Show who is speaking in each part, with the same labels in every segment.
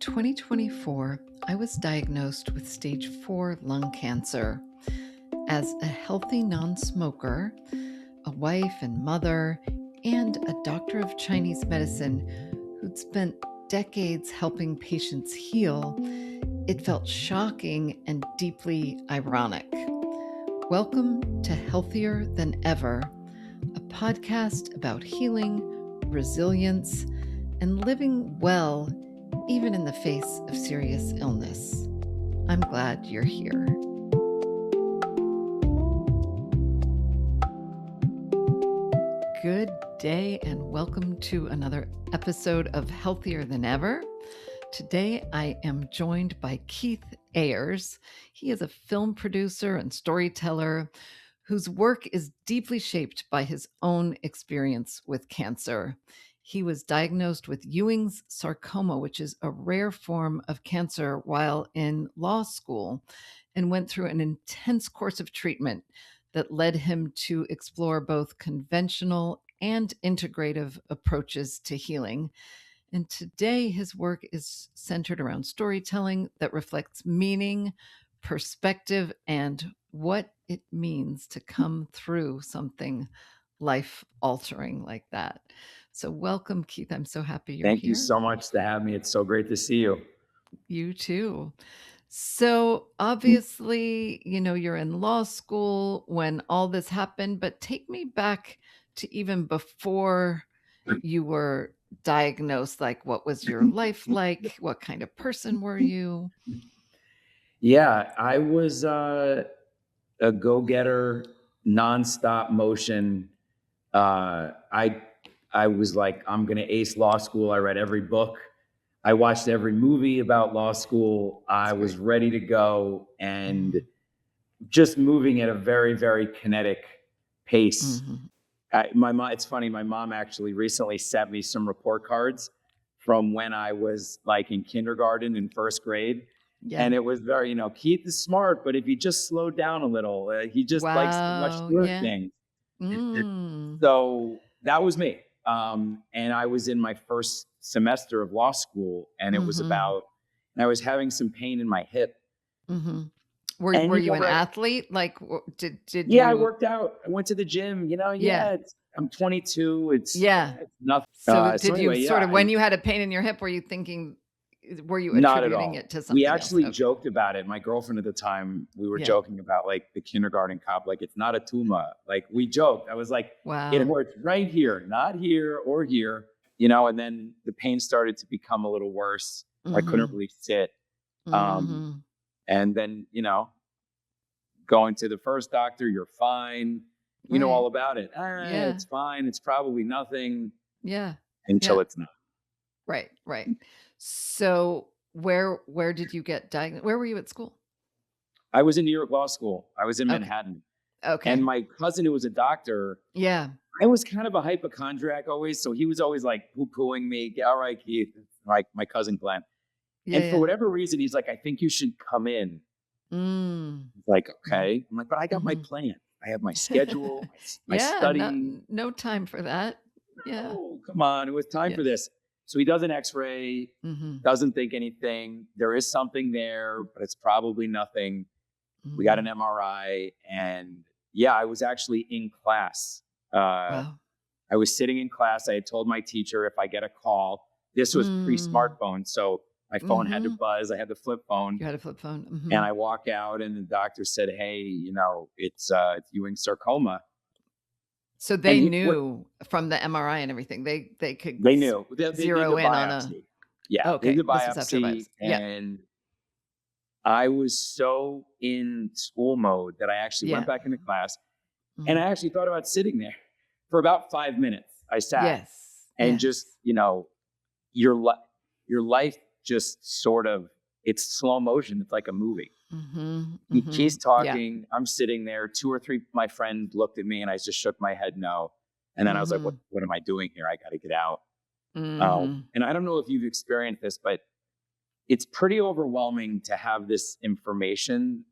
Speaker 1: 2024, I was diagnosed with stage 4 lung cancer. As a healthy non-smoker, a wife and mother, and a doctor of Chinese medicine who'd spent decades helping patients heal, it felt shocking and deeply ironic. Welcome to Healthier Than Ever, a podcast about healing, resilience, and living well even in the face of serious illness. I'm glad you're here. Good day and welcome to another episode of Healthier Than Ever. Today I am joined by Keith Ayers. He is a film producer and storyteller whose work is deeply shaped by his own experience with cancer. He was diagnosed with Ewing's sarcoma, which is a rare form of cancer, while in law school, and went through an intense course of treatment that led him to explore both conventional and integrative approaches to healing. And today his work is centered around storytelling that reflects meaning, perspective, and what it means to come through something life-altering like that. So welcome, Keith. I'm so happy you're here.
Speaker 2: Thank you so much to have me. It's so great to see you.
Speaker 1: You too. So obviously, you're in law school when all this happened, but take me back to even before you were diagnosed. Like, what was your life like? What kind of person were you?
Speaker 2: Yeah, I was a go-getter, nonstop motion. I was like, I'm going to ace law school. I read every book. I watched every movie about law school. I was ready to go and just moving at a very, very kinetic pace. My mom, it's funny, my mom actually recently sent me some report cards from when I was like in kindergarten and first grade. Yeah. And it was very, Keith is smart, but if he just slowed down a little, he just likes to watch through things. So that was me. And I was in my first semester of law school, and it was about, and I was having some pain in my hip.
Speaker 1: Were you an athlete? Like, did
Speaker 2: you? I worked out. I went to the gym. I'm 22. It's nothing.
Speaker 1: So did you sort of, when you had a pain in your hip, were you attributing it to something?
Speaker 2: We actually joked about it. My girlfriend at the time, we were joking about like the kindergarten cop, like it's not a tumor. Like we joked. I was like, wow, it hurts right here, not here or here. And then the pain started to become a little worse. I couldn't really sit. And then, going to the first doctor, you're fine. You know all about it. It's fine. It's probably nothing.
Speaker 1: Yeah.
Speaker 2: Until it's not.
Speaker 1: Right. So where did you get diagnosed? Where were you at school?
Speaker 2: I was in New York Law School. I was in Manhattan.
Speaker 1: Okay.
Speaker 2: And my cousin, who was a doctor.
Speaker 1: Yeah.
Speaker 2: I was kind of a hypochondriac always. So he was always like poo-pooing me. All right, Keith. Like my cousin Glenn. And for whatever reason, he's like, I think you should come in. Like, okay. I'm like, but I got my plan. I have my schedule, my study.
Speaker 1: No time for that. Yeah.
Speaker 2: Oh, come on. It was time for this. So he does an x-ray, doesn't think anything. There is something there, but it's probably nothing. We got an MRI. And I was actually in class. Wow. I was sitting in class. I had told my teacher if I get a call, this was pre-smartphone. So my phone had to buzz. I had the flip phone.
Speaker 1: You had a flip phone.
Speaker 2: And I walk out and the doctor said, hey, it's Ewing's sarcoma.
Speaker 1: So they knew from the MRI and everything. They
Speaker 2: knew. They
Speaker 1: zero in on a.
Speaker 2: Yeah.
Speaker 1: Okay.
Speaker 2: They did biopsy. And I was so in school mode that I actually went back into class. And I actually thought about sitting there for about 5 minutes. I sat and just, your life just sort of, it's slow motion. It's like a movie. He's talking. I'm sitting there. 2 or 3 of my friends looked at me and I just shook my head no. And then I was like, what am I doing here? I got to get out. And I don't know if you've experienced this, but it's pretty overwhelming to have this information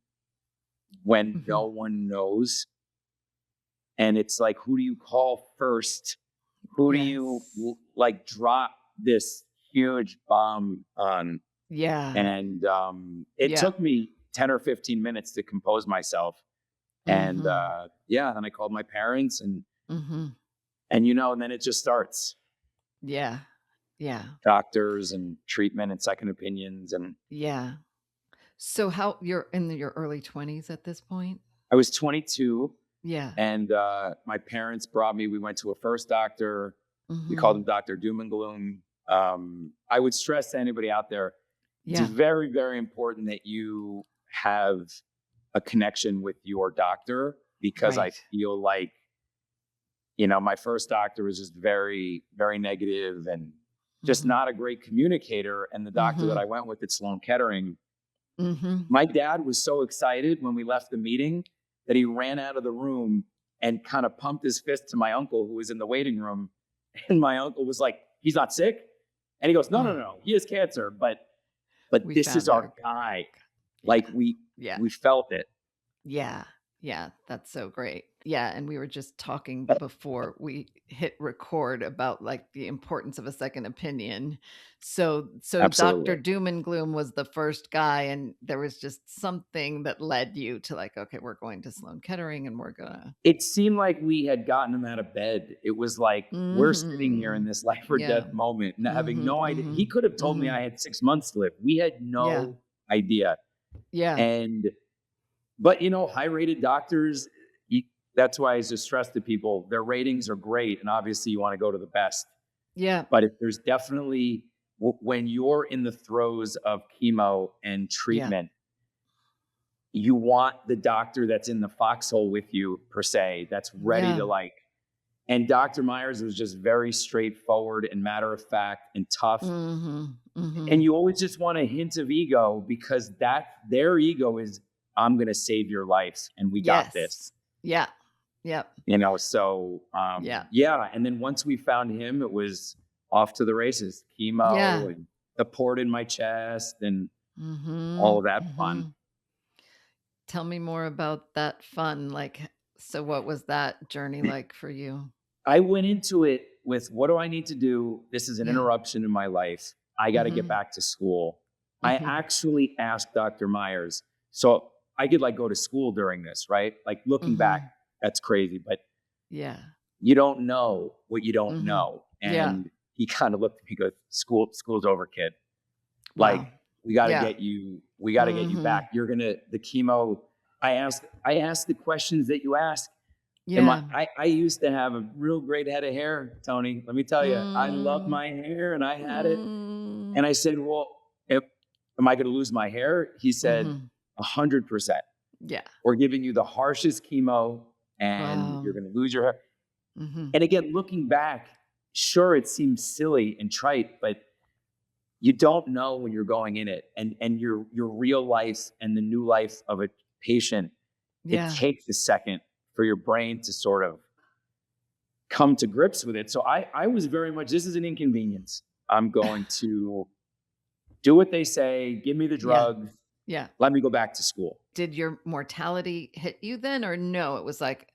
Speaker 2: when no one knows. And it's like, who do you call first? Who do you like drop this huge bomb on?
Speaker 1: Yeah.
Speaker 2: And it took me 10 or 15 minutes to compose myself. And then I called my parents and and then it just starts.
Speaker 1: Yeah. Yeah.
Speaker 2: Doctors and treatment and second opinions. And
Speaker 1: yeah. So how you're in your early 20s at this point?
Speaker 2: I was 22.
Speaker 1: Yeah.
Speaker 2: And my parents brought me, we went to a first doctor. We called him Dr. Doom and Gloom. I would stress to anybody out there, it's very, very important that you have a connection with your doctor, because I feel like, my first doctor was just very, very negative and just not a great communicator. And the doctor that I went with at Sloan Kettering, my dad was so excited when we left the meeting that he ran out of the room and kind of pumped his fist to my uncle who was in the waiting room. And my uncle was like, he's not sick? And he goes, no, he has cancer, but this is our guy. Like we felt it.
Speaker 1: Yeah. Yeah. That's so great. Yeah. And we were just talking before we hit record about like the importance of a second opinion. So
Speaker 2: Absolutely.
Speaker 1: Dr. Doom and Gloom was the first guy, and there was just something that led you to like, okay, we're going to Sloan Kettering and we're gonna.
Speaker 2: It seemed like we had gotten him out of bed. It was like, we're sitting here in this life or death moment, having no idea. He could have told me I had 6 months to live. We had no idea.
Speaker 1: Yeah.
Speaker 2: But high-rated doctors, that's why I just stress to people, their ratings are great. And obviously you want to go to the best.
Speaker 1: Yeah.
Speaker 2: But if there's definitely, when you're in the throes of chemo and treatment, you want the doctor that's in the foxhole with you, per se, that's ready to like. And Dr. Myers was just very straightforward and matter of fact and tough. And you always just want a hint of ego, because their ego is, I'm going to save your life and we got this.
Speaker 1: Yeah. Yep.
Speaker 2: So, And then once we found him, it was off to the races, chemo and the port in my chest and all of that fun.
Speaker 1: Tell me more about that fun. Like, so what was that journey like for you?
Speaker 2: I went into it with, what do I need to do? This is an interruption in my life. I got to get back to school. I actually asked Dr. Myers, so I could like go to school during this, right? Like looking back, that's crazy, but you don't know what you don't know. And he kind of looked at me and goes, school's over, kid. Like, we got to get you, get you back. You're going to, the chemo. I asked the questions that you ask. Yeah. I used to have a real great head of hair, Toni. Let me tell you, I love my hair and I had it. And I said, well, am I going to lose my hair? He said, 100%.
Speaker 1: Yeah.
Speaker 2: We're giving you the harshest chemo and you're going to lose your hair. And again, looking back, sure, it seems silly and trite, but you don't know when you're going in it, and your real life and the new life of a patient, it takes a second for your brain to sort of come to grips with it. So I was very much, this is an inconvenience. I'm going to do what they say, give me the drugs.
Speaker 1: Yeah.
Speaker 2: Let me go back to school.
Speaker 1: Did your mortality hit you then, or no? It was like,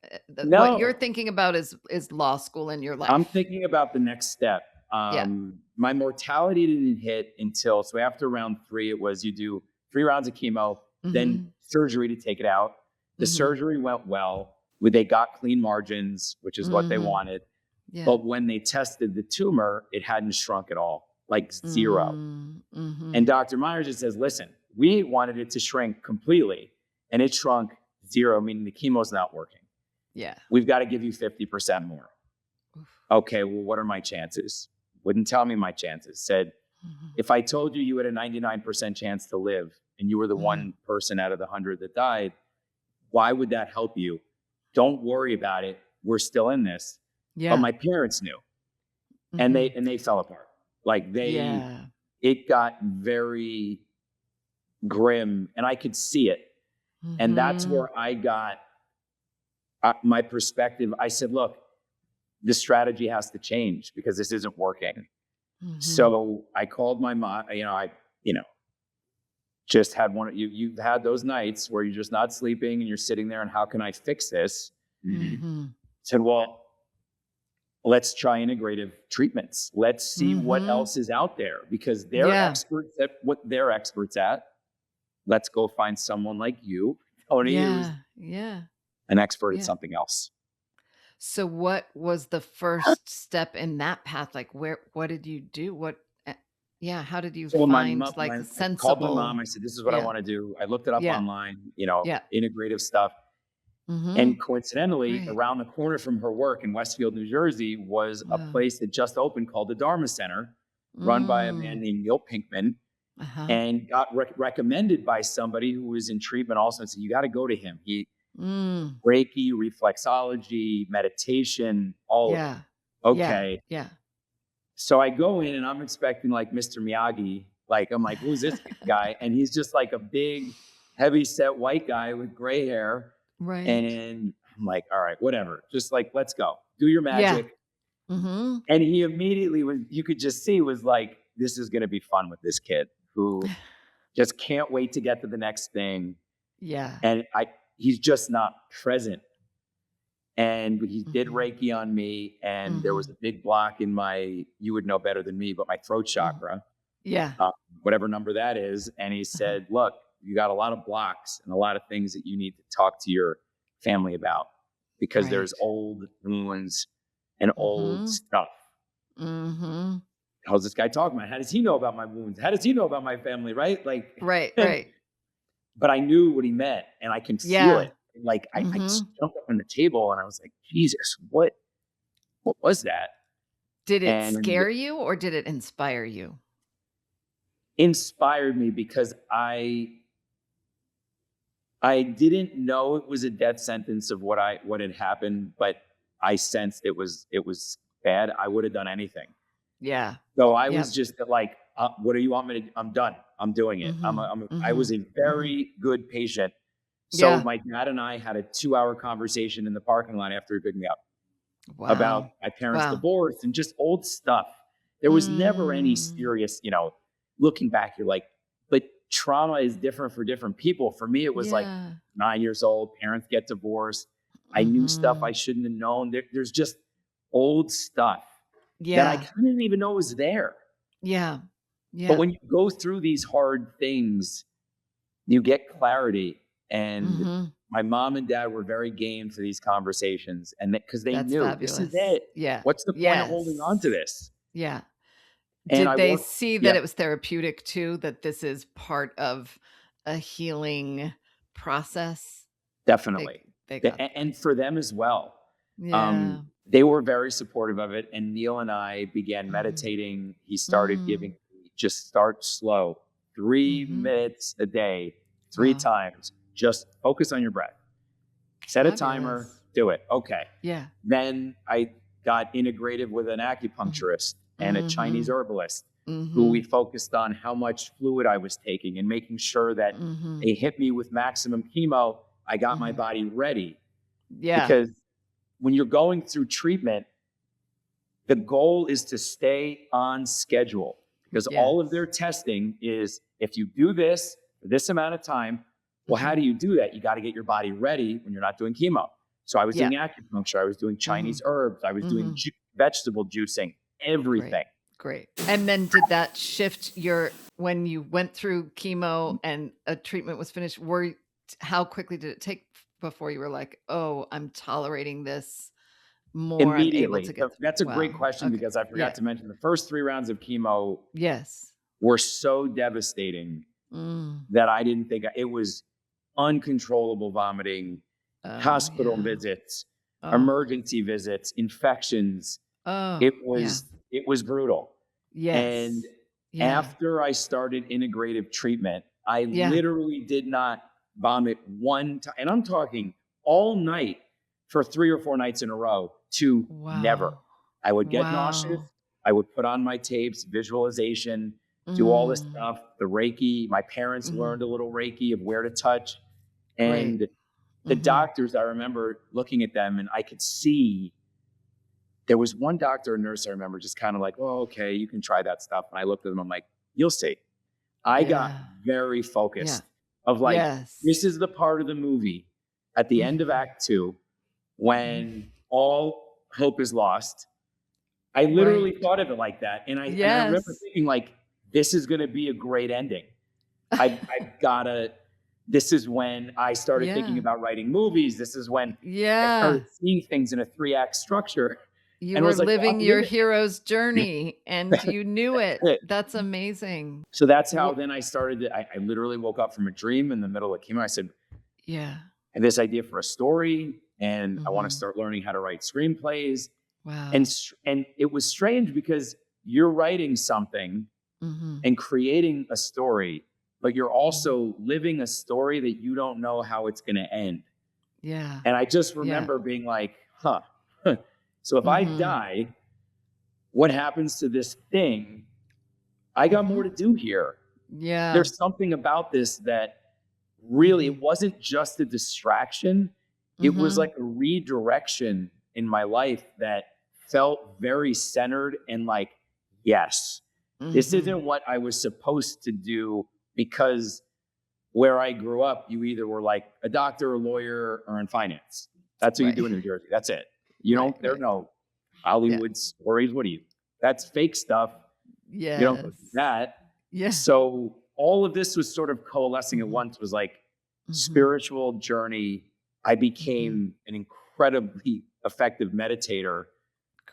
Speaker 2: no.
Speaker 1: What you're thinking about is law school in your life.
Speaker 2: I'm thinking about the next step. My mortality didn't hit until, so after round 3, it was, you do 3 rounds of chemo, then surgery to take it out. The surgery went well. They got clean margins, which is what they wanted. Yeah. But when they tested the tumor, it hadn't shrunk at all, like 0. And Dr. Myers just says, listen, we wanted it to shrink completely, and it shrunk 0, meaning the chemo's not working.
Speaker 1: Yeah.
Speaker 2: We've got to give you 50% more. Okay, well, what are my chances? Wouldn't tell me my chances. Said, if I told you had a 99% chance to live and you were the one person out of the 100 that died, why would that help you? Don't worry about it. We're still in this. Yeah. But my parents knew, and they fell apart. Like it got very grim, and I could see it. And that's where I got my perspective. I said, look, the strategy has to change because this isn't working. So I called my mom. I just had you've had those nights where you're just not sleeping and you're sitting there and how can I fix this? Said, well, let's try integrative treatments. Let's see what else is out there, because they're experts at what they're experts at. Let's go find someone like you, Toni, who's an expert at something else.
Speaker 1: So what was the first step in that path? Like what did you do? How did you find the sensible?
Speaker 2: I called my mom. I said, this is what I want to do. I looked it up online, integrative stuff. And coincidentally, around the corner from her work in Westfield, New Jersey, was a place that just opened called the Dharma Center, run by a man named Neil Pinkman, and got recommended by somebody who was in treatment also, and said, you got to go to him. He Reiki, reflexology, meditation, all of it. Okay.
Speaker 1: Yeah.
Speaker 2: So I go in and I'm expecting like Mr. Miyagi. Like, I'm like, who's this guy? And he's just like a big, heavy set white guy with gray hair.
Speaker 1: Right.
Speaker 2: And I'm like, all right, whatever. Just like, let's go. Do your magic. And he immediately you could just see was like, this is going to be fun with this kid who just can't wait to get to the next thing.
Speaker 1: Yeah.
Speaker 2: And he's just not present. And he did Reiki on me, and there was a big block in you would know better than me, but my throat chakra.
Speaker 1: Yeah.
Speaker 2: Whatever number that is. And he said, look, you got a lot of blocks and a lot of things that you need to talk to your family about, because there's old wounds and old stuff. How's this guy talking about? How does he know about my wounds? How does he know about my family? Right. Like,
Speaker 1: right.
Speaker 2: But I knew what he meant, and I can feel it. Like I just jumped up on the table and I was like, Jesus, what was that?
Speaker 1: Did it scare you or did it inspire you?
Speaker 2: Inspired me, because I didn't know it was a death sentence of what had happened, but I sensed it was bad. I would have done anything.
Speaker 1: Yeah.
Speaker 2: So I was just like, what do you want me to do? I'm done. I'm doing it. I was a very good patient. So my dad and I had a 2-hour conversation in the parking lot after he picked me up about my parents' divorce and just old stuff. There was never any serious, looking back, you're like, but trauma is different for different people. For me, it was like 9 years old, parents get divorced. I knew stuff I shouldn't have known. There's just old stuff that I kind of didn't even know was there.
Speaker 1: Yeah.
Speaker 2: But when you go through these hard things, you get clarity. And my mom and dad were very game for these conversations, and because they knew fabulous. This is it.
Speaker 1: Yeah.
Speaker 2: What's the point of holding on to this?
Speaker 1: Yeah.
Speaker 2: And
Speaker 1: did they see that it was therapeutic too, that this is part of a healing process?
Speaker 2: Definitely. And for them as well. Yeah. They were very supportive of it. And Neil and I began meditating. He started giving me, just start slow, 3 minutes a day, 3 times. Just focus on your breath. Set a timer, do it. Okay.
Speaker 1: Yeah.
Speaker 2: Then I got integrative with an acupuncturist and a Chinese herbalist who we focused on how much fluid I was taking and making sure that they hit me with maximum chemo. I got my body ready.
Speaker 1: Yeah.
Speaker 2: Because when you're going through treatment, the goal is to stay on schedule, because all of their testing is, if you do this for this amount of time, well, how do you do that? You got to get your body ready when you're not doing chemo. So I was doing acupuncture. I was doing Chinese herbs. I was doing vegetable juicing, everything.
Speaker 1: Great. And then did that shift when you went through chemo and a treatment was finished, how quickly did it take before you were like, oh, I'm tolerating this more?
Speaker 2: Immediately. That's a great question, because I forgot to mention the first 3 rounds of chemo were so devastating that I didn't think it was uncontrollable vomiting, hospital visits, emergency visits, infections. It was brutal.
Speaker 1: Yes.
Speaker 2: And after I started integrative treatment, I literally did not vomit one time. And I'm talking all night for 3 or 4 nights in a row to never. I would get nauseous. I would put on my tapes, visualization, do all this stuff, the Reiki. My parents learned a little Reiki of where to touch. And the doctors, I remember looking at them and I could see, there was one doctor or nurse I remember just kind of like, oh, okay, you can try that stuff. And I looked at them, I'm like, you'll see. I got very focused of like, this is the part of the movie at the end of Act 2 when all hope is lost. I literally thought of it like that. And I remember thinking like, this is going to be a great ending. I've got to, this is when I started thinking about writing movies. This is when I started seeing things in a 3-act structure.
Speaker 1: You were living your hero's journey and you knew it. That's amazing.
Speaker 2: So that's how then I started. I literally woke up from a dream in the middle of chemo. I said, I have this idea for a story and I want to start learning how to write screenplays.
Speaker 1: Wow.
Speaker 2: And it was strange because you're writing something and creating a story, but you're also living a story that you don't know how it's going to end.
Speaker 1: Yeah.
Speaker 2: And I just remember being like, so if I die, what happens to this thing? I got more to do here.
Speaker 1: Yeah.
Speaker 2: There's something about this that really, it wasn't just a distraction. It was like a redirection in my life that felt very centered and like, yes, this isn't what I was supposed to do, because where I grew up, you either were like a doctor, a lawyer, or in finance. That's what you do in New Jersey. That's it. You don't, there are no Hollywood stories. What do you, that's fake stuff.
Speaker 1: Yeah.
Speaker 2: You don't do that.
Speaker 1: Yeah.
Speaker 2: So all of this was sort of coalescing at once, was like spiritual journey. I became an incredibly effective meditator.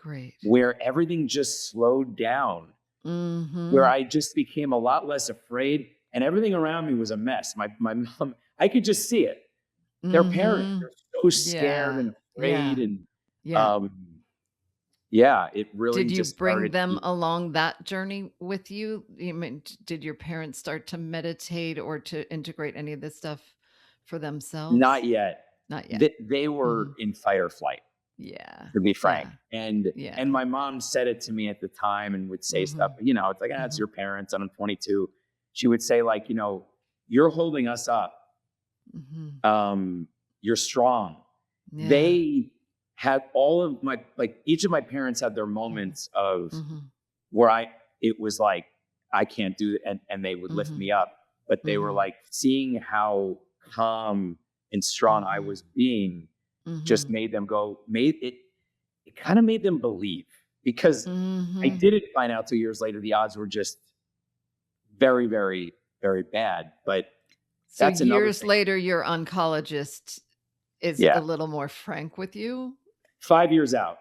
Speaker 1: Great.
Speaker 2: Where everything just slowed down, where I just became a lot less afraid, and everything around me was a mess. My mom, I could just see it. Their parents, they're so scared and afraid. And it really
Speaker 1: did you
Speaker 2: just
Speaker 1: bring them along that journey with you? I mean, did your parents start to meditate or to integrate any of this stuff for themselves?
Speaker 2: Not yet.
Speaker 1: Not yet.
Speaker 2: They were in fight or flight.
Speaker 1: Yeah.
Speaker 2: To be frank. And my mom said it to me at the time and would say stuff, you know, it's like, it's your parents and I'm 22. She would say like, you know, you're holding us up. You're strong.
Speaker 1: Yeah.
Speaker 2: They had all of my, like each of my parents had their moments of where it was like, I can't do it. And they would lift me up, but they were like seeing how calm and strong I was being. Just made them go, it kind of made them believe, because I didn't find out 2 years later, the odds were just very, very, very bad. But
Speaker 1: so
Speaker 2: that's
Speaker 1: years later, your oncologist is a little more frank with you.
Speaker 2: 5 years out.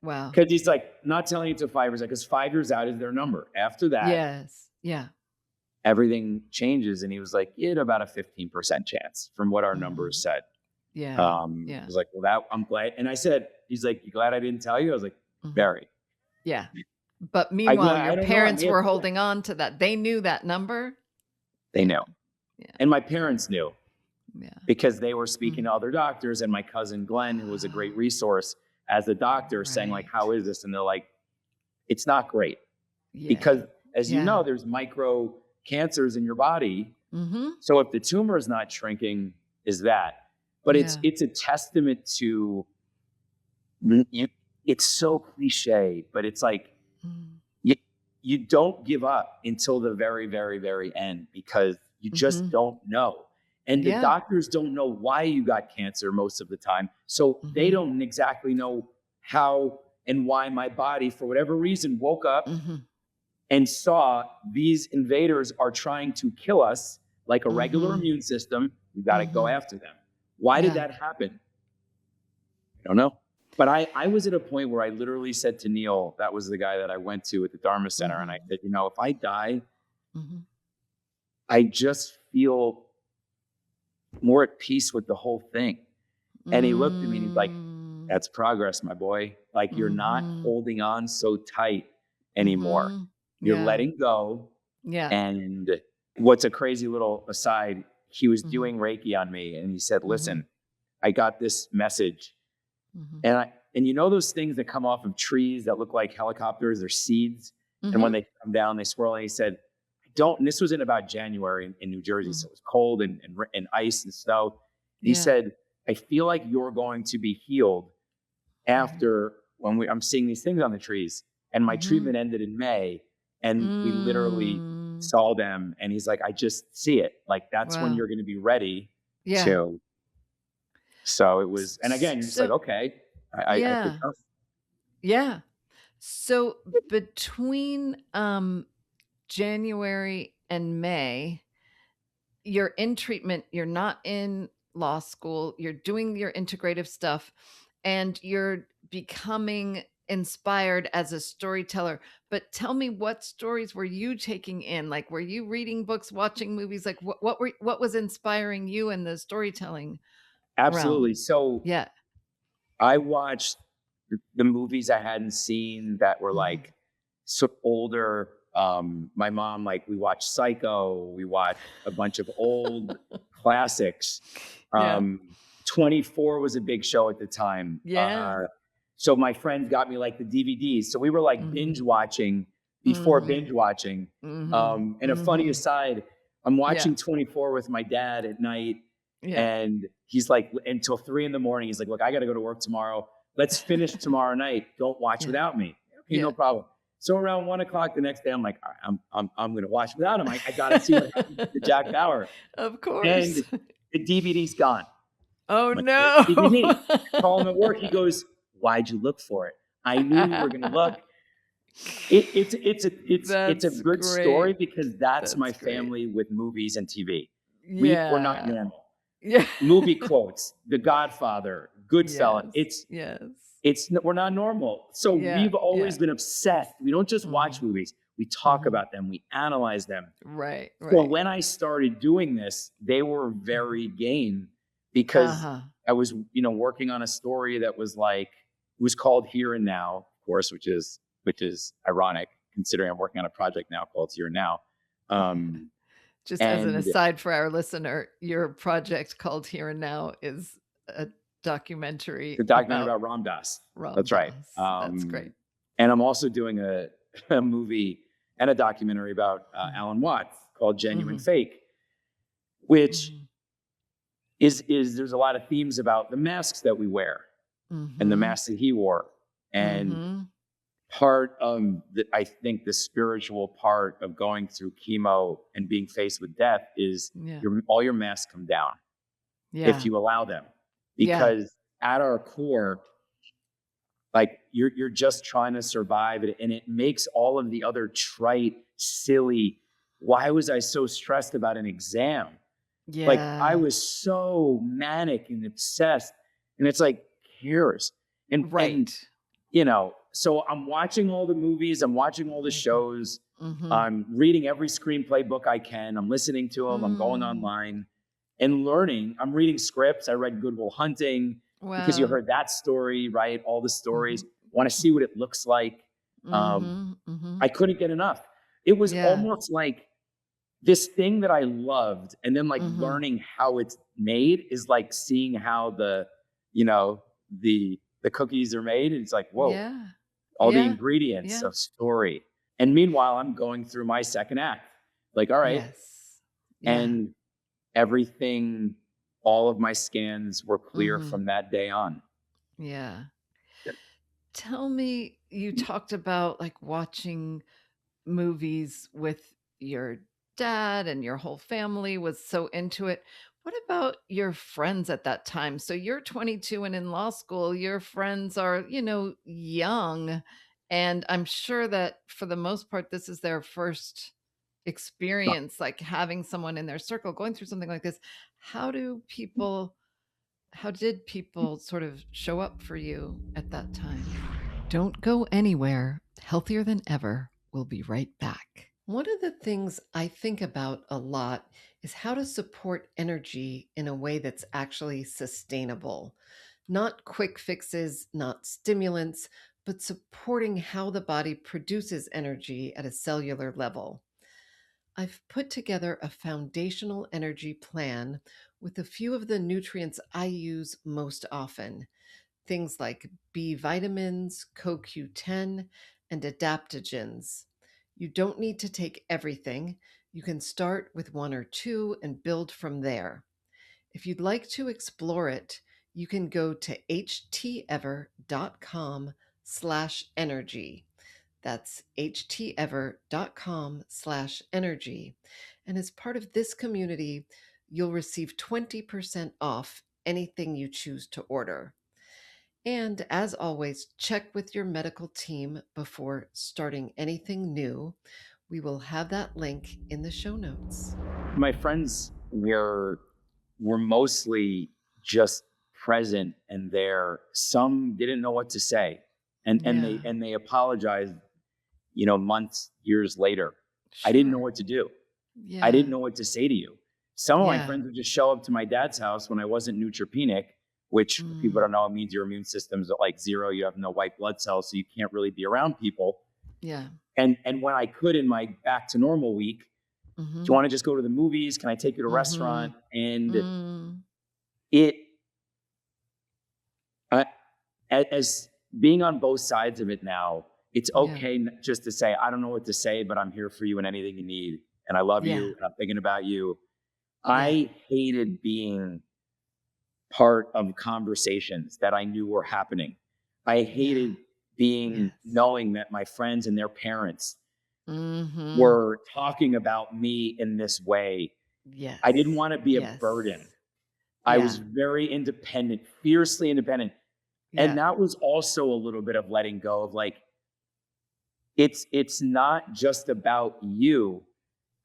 Speaker 1: Wow.
Speaker 2: Because he's like, not telling you to 5 years out, because 5 years out is their number. After that, everything changes. And he was like, you had about a 15% chance from what our numbers said.
Speaker 1: Yeah.
Speaker 2: I was like, well, I'm glad. And I said, he's like, you glad I didn't tell you? I was like, very.
Speaker 1: Yeah. But meanwhile, your parents were holding on to that. They knew that number.
Speaker 2: They knew. Yeah. And my parents knew.
Speaker 1: Yeah.
Speaker 2: Because they were speaking to other doctors, and my cousin Glenn, who was a great resource as a doctor, saying like, how is this? And they're like, it's not great. Yeah. Because as you know, there's micro cancers in your body. So if the tumor is not shrinking, is that. But it's a testament to, it's so cliche, but it's like, you don't give up until the very, very, very end, because you just don't know. And the doctors don't know why you got cancer most of the time. So they don't exactly know how and why my body, for whatever reason, woke up and saw these invaders are trying to kill us like a regular immune system. We got to go after them. Why did that happen? I don't know. But I was at a point where I literally said to Neil, that was the guy that I went to at the Dharma Center, and I said, you know, if I die, I just feel more at peace with the whole thing. And he looked at me and he's like, that's progress, my boy. Like, you're not holding on so tight anymore. You're letting go. Yeah. And what's a crazy little aside, he was doing Reiki on me, and he said, listen, I got this message. And you know those things that come off of trees that look like helicopters, they're seeds. And when they come down, they swirl. And he said, and this was in about January in New Jersey. So it was cold and ice and snow. And he said, I feel like you're going to be healed after when I'm seeing these things on the trees. And my treatment ended in May, and we literally saw them. And he's like, I just see it. Like, that's when you're going to be ready to. So it was, and again, you're just like, okay, I could come.
Speaker 1: Yeah. So between January and May, you're in treatment, you're not in law school, you're doing your integrative stuff, and you're becoming inspired as a storyteller. But tell me, what stories were you taking in? Like, were you reading books, watching movies? Like, what was inspiring you in the storytelling
Speaker 2: Absolutely.
Speaker 1: realm?
Speaker 2: So
Speaker 1: Yeah.
Speaker 2: I watched the movies I hadn't seen that were like so older. My mom, like, we watched Psycho, we watched a bunch of old classics.
Speaker 1: Yeah.
Speaker 2: 24 was a big show at the time.
Speaker 1: Yeah.
Speaker 2: So my friends got me like the DVDs. So we were like binge watching before binge watching. And a funny aside, I'm watching 24 with my dad at night.
Speaker 1: Yeah.
Speaker 2: And he's like, until 3 a.m, he's like, look, I got to go to work tomorrow. Let's finish tomorrow night. Don't watch without me. Okay, no problem. So around 1 o'clock the next day, I'm like, all right, I'm going to watch without him. I got to see what happens to Jack Bauer.
Speaker 1: Of course.
Speaker 2: And the DVD's gone.
Speaker 1: Oh, like, no.
Speaker 2: DVD. Call him at work. He goes, why'd you look for it? I knew you were going to look. It's a good story because that's my family with movies and TV.
Speaker 1: Yeah.
Speaker 2: We're not normal.
Speaker 1: Yeah.
Speaker 2: Movie quotes, The Godfather, Goodfellas. We're not normal. So we've always been obsessed. We don't just watch movies. We talk about them. We analyze them.
Speaker 1: Right.
Speaker 2: So when I started doing this, they were very game because I was, working on a story that was like, it was called Here and Now, of course, which is ironic considering I'm working on a project now called Here and Now.
Speaker 1: Just as an aside for our listener, your project called Here and Now is a documentary.
Speaker 2: The documentary about Ram Dass. That's right.
Speaker 1: That's great.
Speaker 2: And I'm also doing a movie and a documentary about Allan Watts called Genuine Fake, which is there's a lot of themes about the masks that we wear and the masks that he wore. And part of I think the spiritual part of going through chemo and being faced with death is all your masks come down if you allow them, because at our core, like you're just trying to survive it, and it makes all of the other trite, silly, why was I so stressed about an exam? Like I was so manic and obsessed, and it's like, cares? And so I'm watching all the movies, I'm watching all the shows, I'm reading every screenplay book I can, I'm listening to them, I'm going online and learning. I'm reading scripts. I read Good Will Hunting because you heard that story, right? All the stories. Want to see what it looks like. I couldn't get enough. It was almost like this thing that I loved, and then like learning how it's made is like seeing how the cookies are made. And it's like, whoa, all the ingredients of story. And meanwhile, I'm going through my second act. Like, all right. And everything, all of my scans were clear from that day on.
Speaker 1: Yeah. Tell me, you talked about like watching movies with your dad and your whole family was so into it. What about your friends at that time? So you're 22 and in law school, your friends are, young. And I'm sure that for the most part, this is their first experience, like having someone in their circle going through something like this. How did people sort of show up for you at that time? Don't go anywhere. Healthier Than Ever. We'll be right back. One of the things I think about a lot is how to support energy in a way that's actually sustainable. Not quick fixes, not stimulants, but supporting how the body produces energy at a cellular level. I've put together a foundational energy plan with a few of the nutrients I use most often. Things like B vitamins, CoQ10, and adaptogens. You don't need to take everything. You can start with one or two and build from there. If you'd like to explore it, you can go to htever.com/energy. That's htever.com/energy. And as part of this community, you'll receive 20% off anything you choose to order. And as always, check with your medical team before starting anything new. We will have that link in the show notes.
Speaker 2: My friends were mostly just present and there. Some didn't know what to say, and they apologized, months, years later. Sure. I didn't know what to do. Yeah. I didn't know what to say to you. Some of my friends would just show up to my dad's house when I wasn't neutropenic, which people don't know, it means your immune system's at like 0. You have no white blood cells, so you can't really be around people. Yeah. And when I could in my back to normal week, do you want to just go to the movies? Can I take you to a restaurant? And as being on both sides of it now, it's okay just to say, I don't know what to say, but I'm here for you and anything you need. And I love you. And I'm thinking about you. I hated being part of conversations that I knew were happening. I hated knowing that my friends and their parents were talking about me in this way. Yes. I didn't want to be a burden. I was very independent, fiercely independent. Yeah. And that was also a little bit of letting go of like, it's not just about you.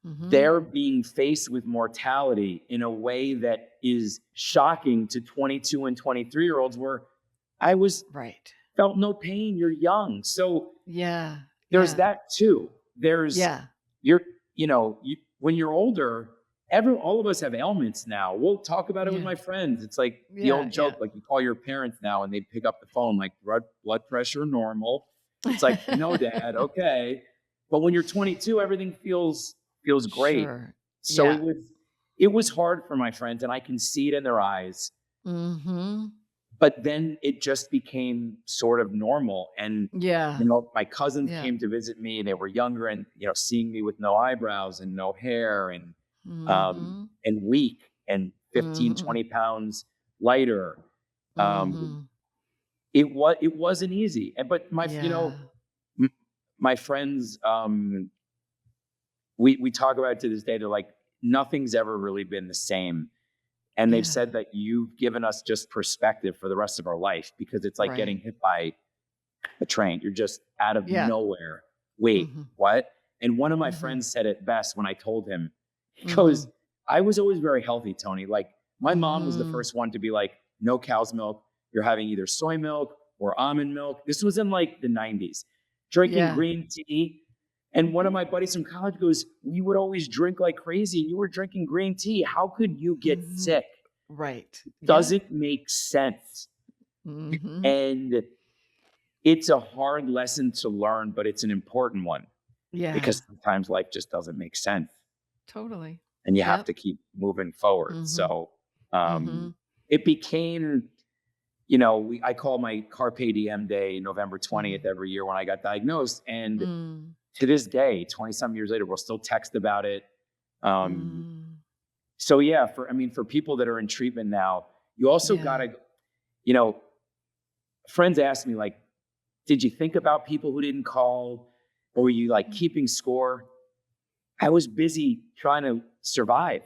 Speaker 2: They're being faced with mortality in a way that is shocking to 22 and 23-year-olds where I was felt no pain. You're young. So there's that too. There's when you're older, all of us have ailments now. We'll talk about it with my friends. It's like the old joke, like you call your parents now and they pick up the phone, like blood pressure normal. It's like, no, Dad, okay. But when you're 22, everything feels great. Sure. So it was hard for my friends, and I can see it in their eyes. But then it just became sort of normal. And my cousins came to visit me. They were younger, and seeing me with no eyebrows and no hair and weak and 15, 20 pounds lighter. It wasn't easy. But my friends, we talk about it to this day. They're like, nothing's ever really been the same. And they've said that you've given us just perspective for the rest of our life, because it's like getting hit by a train. You're just out of nowhere. Wait, what? And one of my friends said it best when I told him, he goes, I was always very healthy, Toni. Like my mom was the first one to be like, no cow's milk. You're having either soy milk or almond milk. This was in like the 90s. Drinking green tea. And one of my buddies from college goes, we would always drink like crazy. You were drinking green tea. How could you get sick? Right. Doesn't make sense. And it's a hard lesson to learn, but it's an important one. Yeah. Because sometimes life just doesn't make sense. Totally. And you have to keep moving forward. So it became, I call my Carpe Diem day November 20th every year when I got diagnosed. And to this day, 20-some years later, we'll still text about it. So yeah, for people that are in treatment now, you also gotta, friends ask me like, did you think about people who didn't call? Or were you like keeping score? I was busy trying to survive.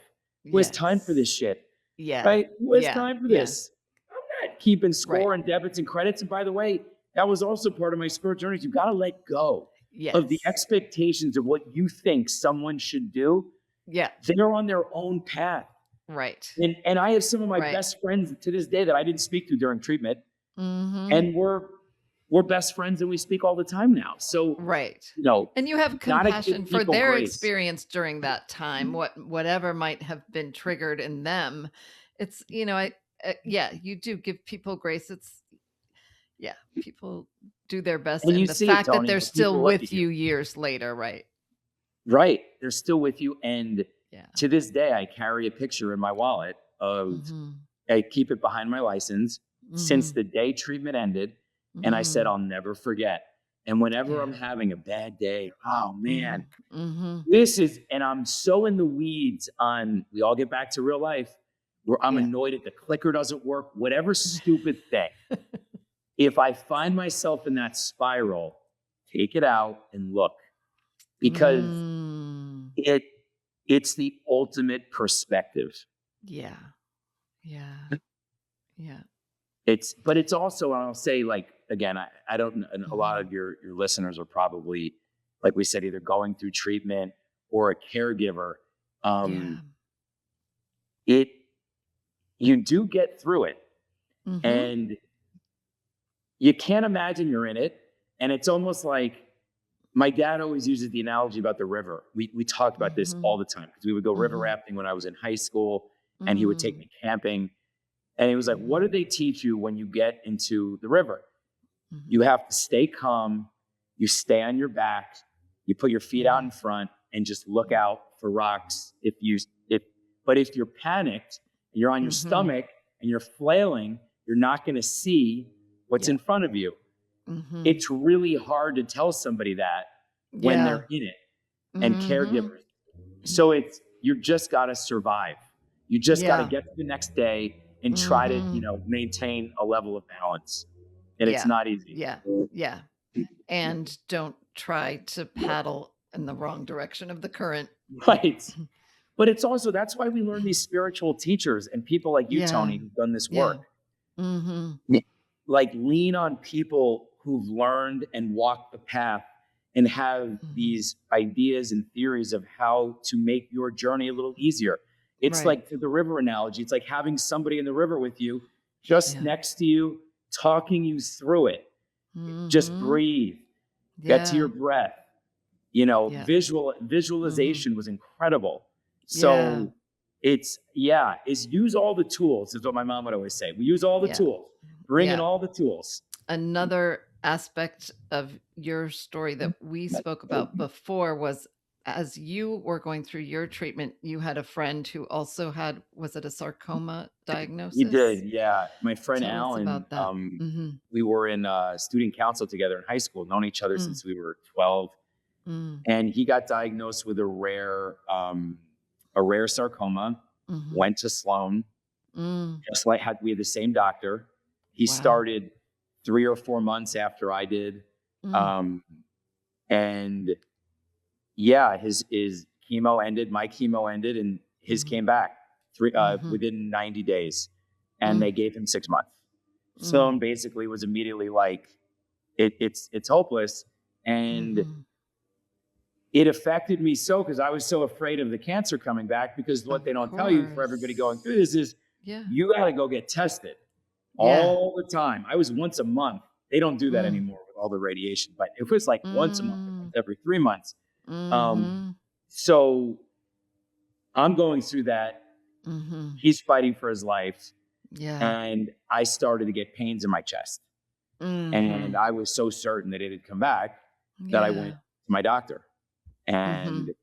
Speaker 2: Who has time for this shit? Yeah. Right? Who has time for this? I'm not keeping score and debits and credits. And by the way, that was also part of my spiritual journey. You got to let go of the expectations of what you think someone should do. Yeah. They're on their own path. Right. And I have some of my best friends to this day that I didn't speak to during treatment. And we're best friends and we speak all the time now. So, and you have compassion for their experience during that time, whatever might have been triggered in them. It's, you do give people grace. It's, people do their best. And the fact that they're still with you years later, right? Right. They're still with you. And to this day, I carry a picture in my wallet of, I keep it behind my license since the day treatment ended. And I said, I'll never forget. And whenever I'm having a bad day, oh man, this is, and I'm so in the weeds on, we all get back to real life where I'm annoyed at the clicker doesn't work, whatever stupid thing. If I find myself in that spiral, take it out and look, because it's the ultimate perspective. Yeah. Yeah. Yeah. but it's also, I'll say, like, again, I don't, a lot of your listeners are probably, like we said, either going through treatment or a caregiver. You do get through it, and you can't imagine you're in it. And it's almost like, my dad always uses the analogy about the river. We talked about this all the time, because we would go river rafting when I was in high school, and he would take me camping. And he was like, what do they teach you when you get into the river? You have to stay calm. You stay on your back. You put your feet out in front and just look out for rocks. But if you're panicked and you're on your stomach and you're flailing, you're not going to see what's in front of you. It's really hard to tell somebody that when they're in it, and caregivers. So you just got to survive. You just got to get to the next day and try to, maintain a level of balance. And it's not easy.
Speaker 1: Yeah. And don't try to paddle in the wrong direction of the current.
Speaker 2: Right. But it's also, that's why we learn these spiritual teachers and people like you, Toni, who've done this work. Like, lean on people who've learned and walked the path and have these ideas and theories of how to make your journey a little easier. It's like, to the river analogy, it's like having somebody in the river with you, just next to you, talking you through it. Just breathe, get to your breath. Visualization was incredible. So it's use all the tools, is what my mom would always say. We use all the tools, bring in all the tools.
Speaker 1: Another aspect of your story that we spoke about before was, as you were going through your treatment, you had a friend who also had, was it a sarcoma diagnosis?
Speaker 2: He did, yeah. My friend Allan,
Speaker 1: about that.
Speaker 2: We were in student council together in high school, known each other since we were 12. And he got diagnosed with a rare sarcoma, went to Sloan, just like we had the same doctor. He started 3 or 4 months after I did. And his chemo ended, my chemo ended, and his came back within 90 days. And they gave him 6 months. Sloan basically was immediately like, it's hopeless. And it affected me because I was so afraid of the cancer coming back, because what they don't tell you for everybody going through this is you got to go get tested all the time. I was once a month. They don't do that anymore with all the radiation, but it was like once a month, every 3 months. So I'm going through that. He's fighting for his life. And I started to get pains in my chest. And I was so certain that it had come back that I went to my doctor. And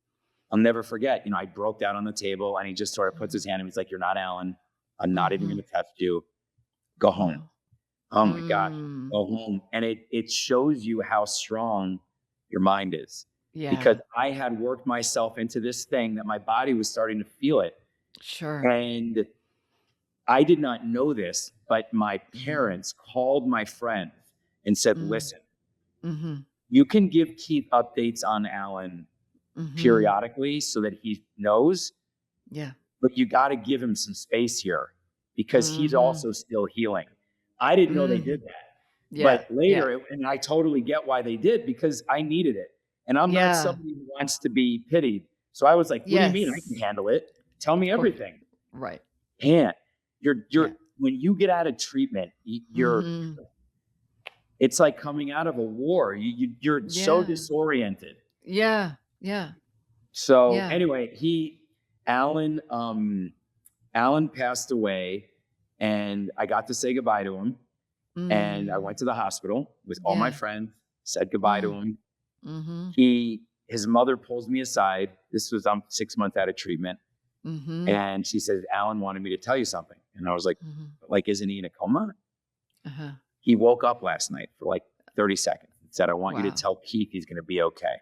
Speaker 2: I'll never forget, I broke down on the table, and he just sort of puts his hand on me. He's like, "You're not Allan. I'm not even going to test you. Go home." Oh my gosh, go home. And it shows you how strong your mind is. Because I had worked myself into this thing that my body was starting to feel it. And I did not know this, but my parents called my friend and said, "Listen, you can give Keith updates on Allan periodically so that he knows. But you got to give him some space here, because he's also still healing." I didn't know they did that. But later, and I totally get why they did, because I needed it. And I'm not somebody who wants to be pitied. So I was like, "What do you mean? I can handle it. Tell me everything."
Speaker 1: Right.
Speaker 2: And when you get out of treatment, it's like coming out of a war. You're so disoriented. So anyway, Allan passed away, and I got to say goodbye to him. And I went to the hospital with all my friends, said goodbye to him. His mother pulls me aside. This was, I'm 6 months out of treatment. And she says, "Allan wanted me to tell you something." And I was like, isn't he in a coma? He woke up last night for like 30 seconds and said, "I want you to tell Keith he's going to be okay."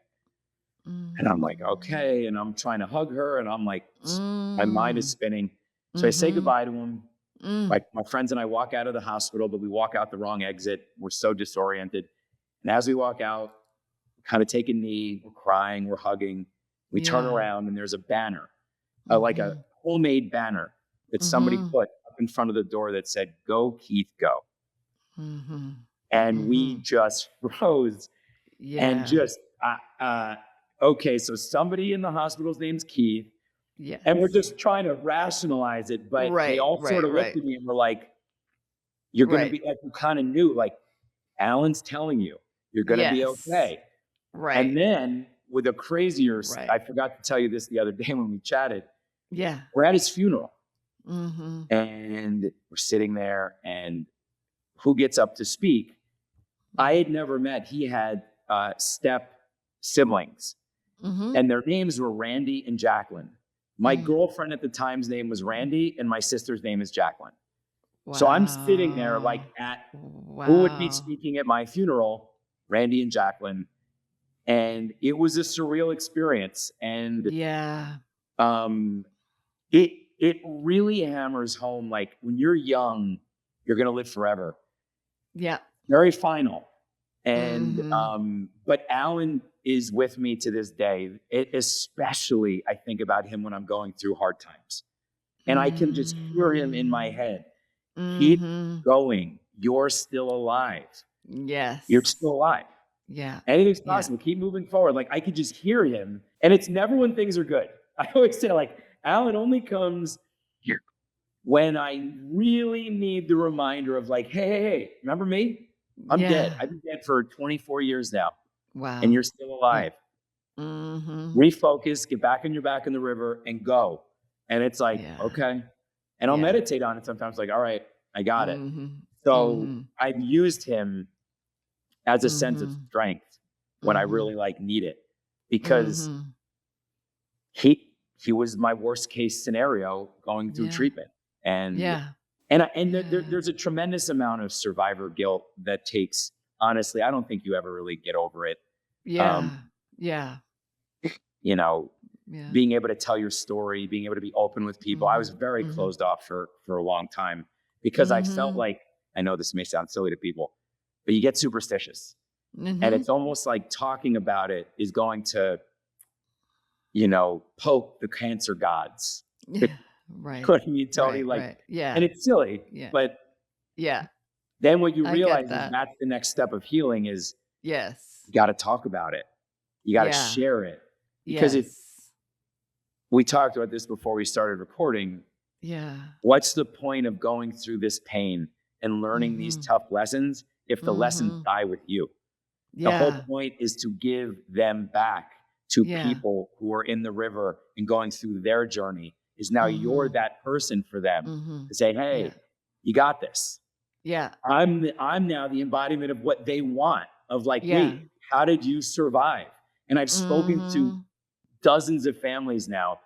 Speaker 2: And I'm like, "Okay." And I'm trying to hug her, and I'm like, my mind is spinning. So I say goodbye to him. My friends and I walk out of the hospital, but we walk out the wrong exit. We're so disoriented. And as we walk out, we kind of take a knee, we're crying, we're hugging. We turn around, and there's a banner, like a homemade banner that somebody put up in front of the door that said, "Go, Keith, go." And we just froze. And just, okay, so somebody in the hospital's name's Keith. Yeah. And we're just trying to rationalize it, but they all sort of looked at me and were like, you're going to be, like, you kind of knew, like, Allan's telling you, you're going to be okay. Right. And then with a crazier, I forgot to tell you this the other day when we chatted. Yeah. We're at his funeral. And we're sitting there, and who gets up to speak? I had never met, he had step siblings, and their names were Randy and Jacqueline. My girlfriend at the time's name was Randy, and my sister's name is Jacqueline. Wow. So I'm sitting there like who would be speaking at my funeral? Randy and Jacqueline. And it was a surreal experience. And it really hammers home, like, when you're young, you're going to live forever. Yeah. Very final. And, but Allan is with me to this day. Especially, I think about him when I'm going through hard times. And I can just hear him in my head. Keep going. You're still alive. Yes. You're still alive. Yeah. Anything's possible. Keep moving forward. Like, I could just hear him. And it's never when things are good. I always say, like, Allan only comes here when I really need the reminder of, like, hey, remember me? I'm dead. I've been dead for 24 years now. Wow. And you're still alive. Refocus, get back on your back in the river and go. And it's like, okay. And I'll meditate on it sometimes, like, all right, I got it. So I've used him as a sense of strength when I really, like, need it, because he was my worst case scenario going through treatment. And there's a tremendous amount of survivor guilt that takes, honestly, I don't think you ever really get over it. You know, being able to tell your story, being able to be open with people. I was very closed off for a long time because I felt like, I know this may sound silly to people, but you get superstitious. And it's almost like talking about it is going to, you know, poke the cancer gods. Right. What you Tony? And it's silly, but then what you realize is that's the next step of healing is you got to talk about it. You got to share it, because we talked about this before we started recording. Yeah. What's the point of going through this pain and learning these tough lessons if the lessons die with you? The whole point is to give them back to people who are in the river and going through their journey. Is now you're that person for them to say, hey, you got this. Yeah. I'm now the embodiment of what they want, of like, wait, how did you survive? And I've spoken to dozens of families now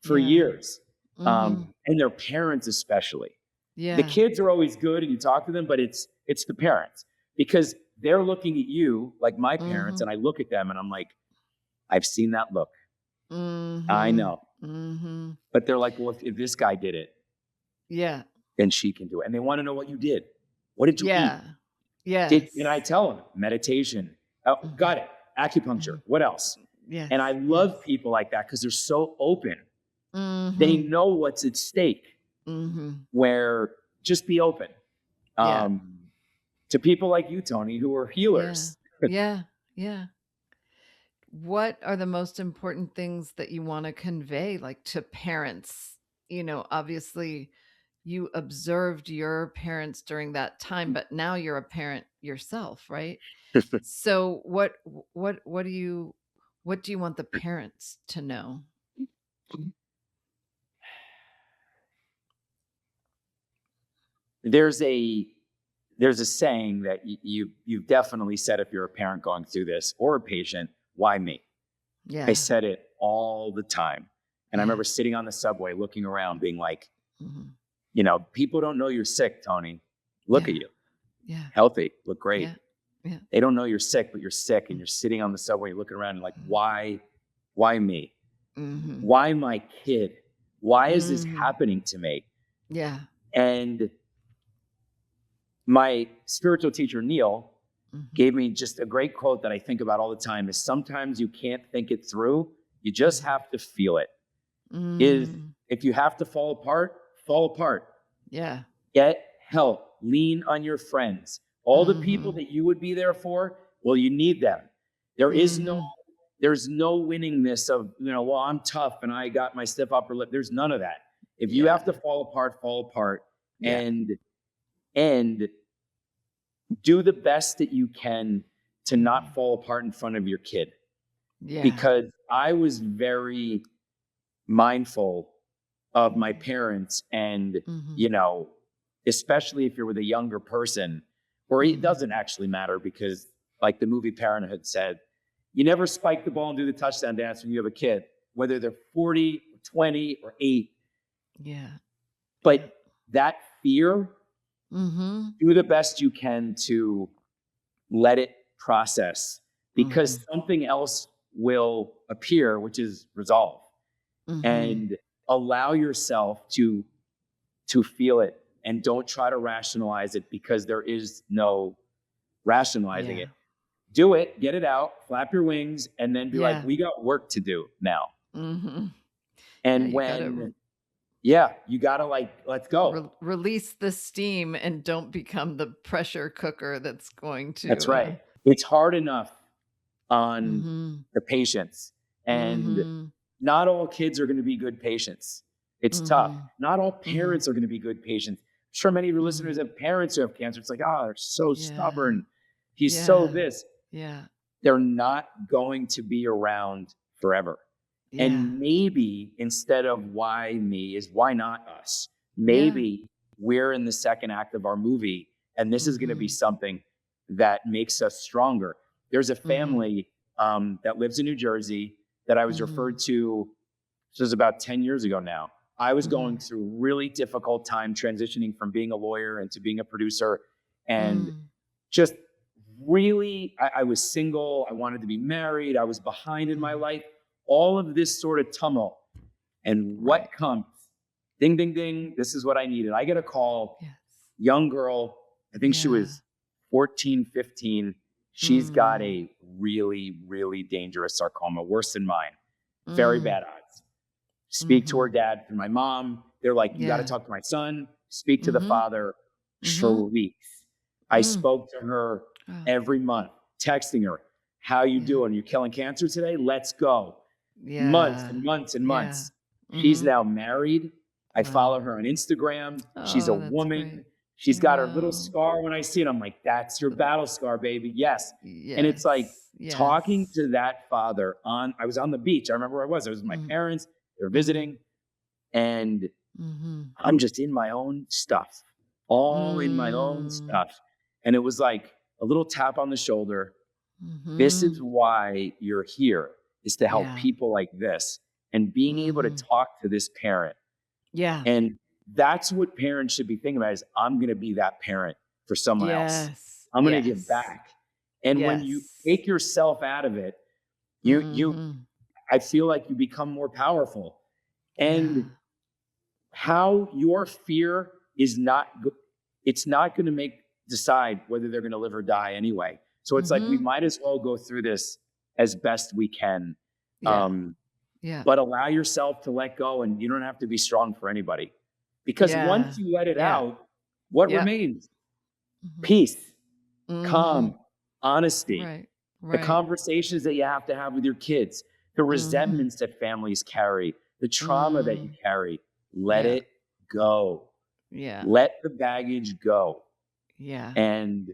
Speaker 2: for years, and their parents especially. Yeah. The kids are always good and you talk to them, but it's the parents, because they're looking at you like my parents, and I look at them and I'm like, I've seen that look. I know. But they're like, well, if this guy did it, then she can do it. And they want to know what you did. What did you eat? Yeah. And I tell them, meditation. Oh, got it. Acupuncture. What else? Yeah. And I love people like that because they're so open. They know what's at stake. Where just be open. To people like you, Toni, who are healers.
Speaker 1: Yeah. What are the most important things that you want to convey, like, to parents? You know, obviously you observed your parents during that time, but now you're a parent yourself, right? So what do you want the parents to know?
Speaker 2: There's a saying that you've definitely said, if you're a parent going through this or a patient, why me? Yeah. I said it all the time. And I remember sitting on the subway looking around being like, you know, people don't know you're sick, Toni. Look at you. Yeah. Healthy. Look great. Yeah. They don't know you're sick, but you're sick, and you're sitting on the subway looking around and like, why me? Why my kid? Why is this happening to me? Yeah. And my spiritual teacher, Neil, gave me just a great quote that I think about all the time, is sometimes you can't think it through. You just have to feel it. Is if you have to fall apart, fall apart. Yeah. Get help. Lean on your friends. All the people that you would be there for, well, you need them. There's no winningness of, well, I'm tough and I got my stiff upper lip. There's none of that. If you have to fall apart, and do the best that you can to not fall apart in front of your kid. Yeah. Because I was very mindful of my parents and, especially if you're with a younger person, or it doesn't actually matter because like the movie Parenthood said, you never spike the ball and do the touchdown dance when you have a kid, whether they're 40, 20, or 8.
Speaker 1: Yeah.
Speaker 2: But that fear, do the best you can to let it process, because something else will appear, which is resolve. And allow yourself to feel it, and don't try to rationalize it, because there is no rationalizing it. Do it, get it out, flap your wings, and then be like, we got work to do now. And you gotta let's go.
Speaker 1: Release the steam and don't become the pressure cooker that's going to.
Speaker 2: That's right. It's hard enough on the patients, and not all kids are going to be good patients. It's tough. Not all parents are going to be good patients. I'm sure many of your listeners have parents who have cancer. It's like, they're so stubborn. He's so this.
Speaker 1: Yeah.
Speaker 2: They're not going to be around forever. Yeah. And maybe instead of why me is why not us? Maybe we're in the second act of our movie, and this is going to be something that makes us stronger. There's a family that lives in New Jersey that I was referred to. This was about 10 years ago now. I was going through a really difficult time transitioning from being a lawyer into being a producer, and just really, I was single. I wanted to be married. I was behind in my life. All of this sort of tumult. And what comes? Ding, ding, ding. This is what I needed. I get a call. Yes. Young girl. I think she was 14, 15. She's got a really, really dangerous sarcoma, worse than mine. Very bad odds. Speak to her dad and my mom. They're like, you got to talk to my son. Speak to the father. For weeks. I spoke to her every month, texting her, how you doing? You killing cancer today? Let's go. Months and months and months. She's now married. I follow her on Instagram. She's a woman. Great. She's got her little scar. When I see it, I'm like, that's your battle scar, baby. Yes. And it's like talking to that father I was on the beach. I remember where I was. I was with my parents. They were visiting. And I'm just in my own stuff, all in my own stuff. And it was like a little tap on the shoulder. This is why you're here, is to help people like this, and being able to talk to this parent. Yeah. And that's what parents should be thinking about, is I'm going to be that parent for someone else. I'm going to give back. And when you take yourself out of it, I feel like you become more powerful. And how your fear is it's not going to decide whether they're going to live or die anyway. So it's like, we might as well go through this as best we can. But allow yourself to let go, and you don't have to be strong for anybody. Because once you let it out, what remains? Peace, calm, honesty, the conversations that you have to have with your kids, the resentments that families carry, the trauma that you carry. Let it go. Yeah. Let the baggage go. Yeah. And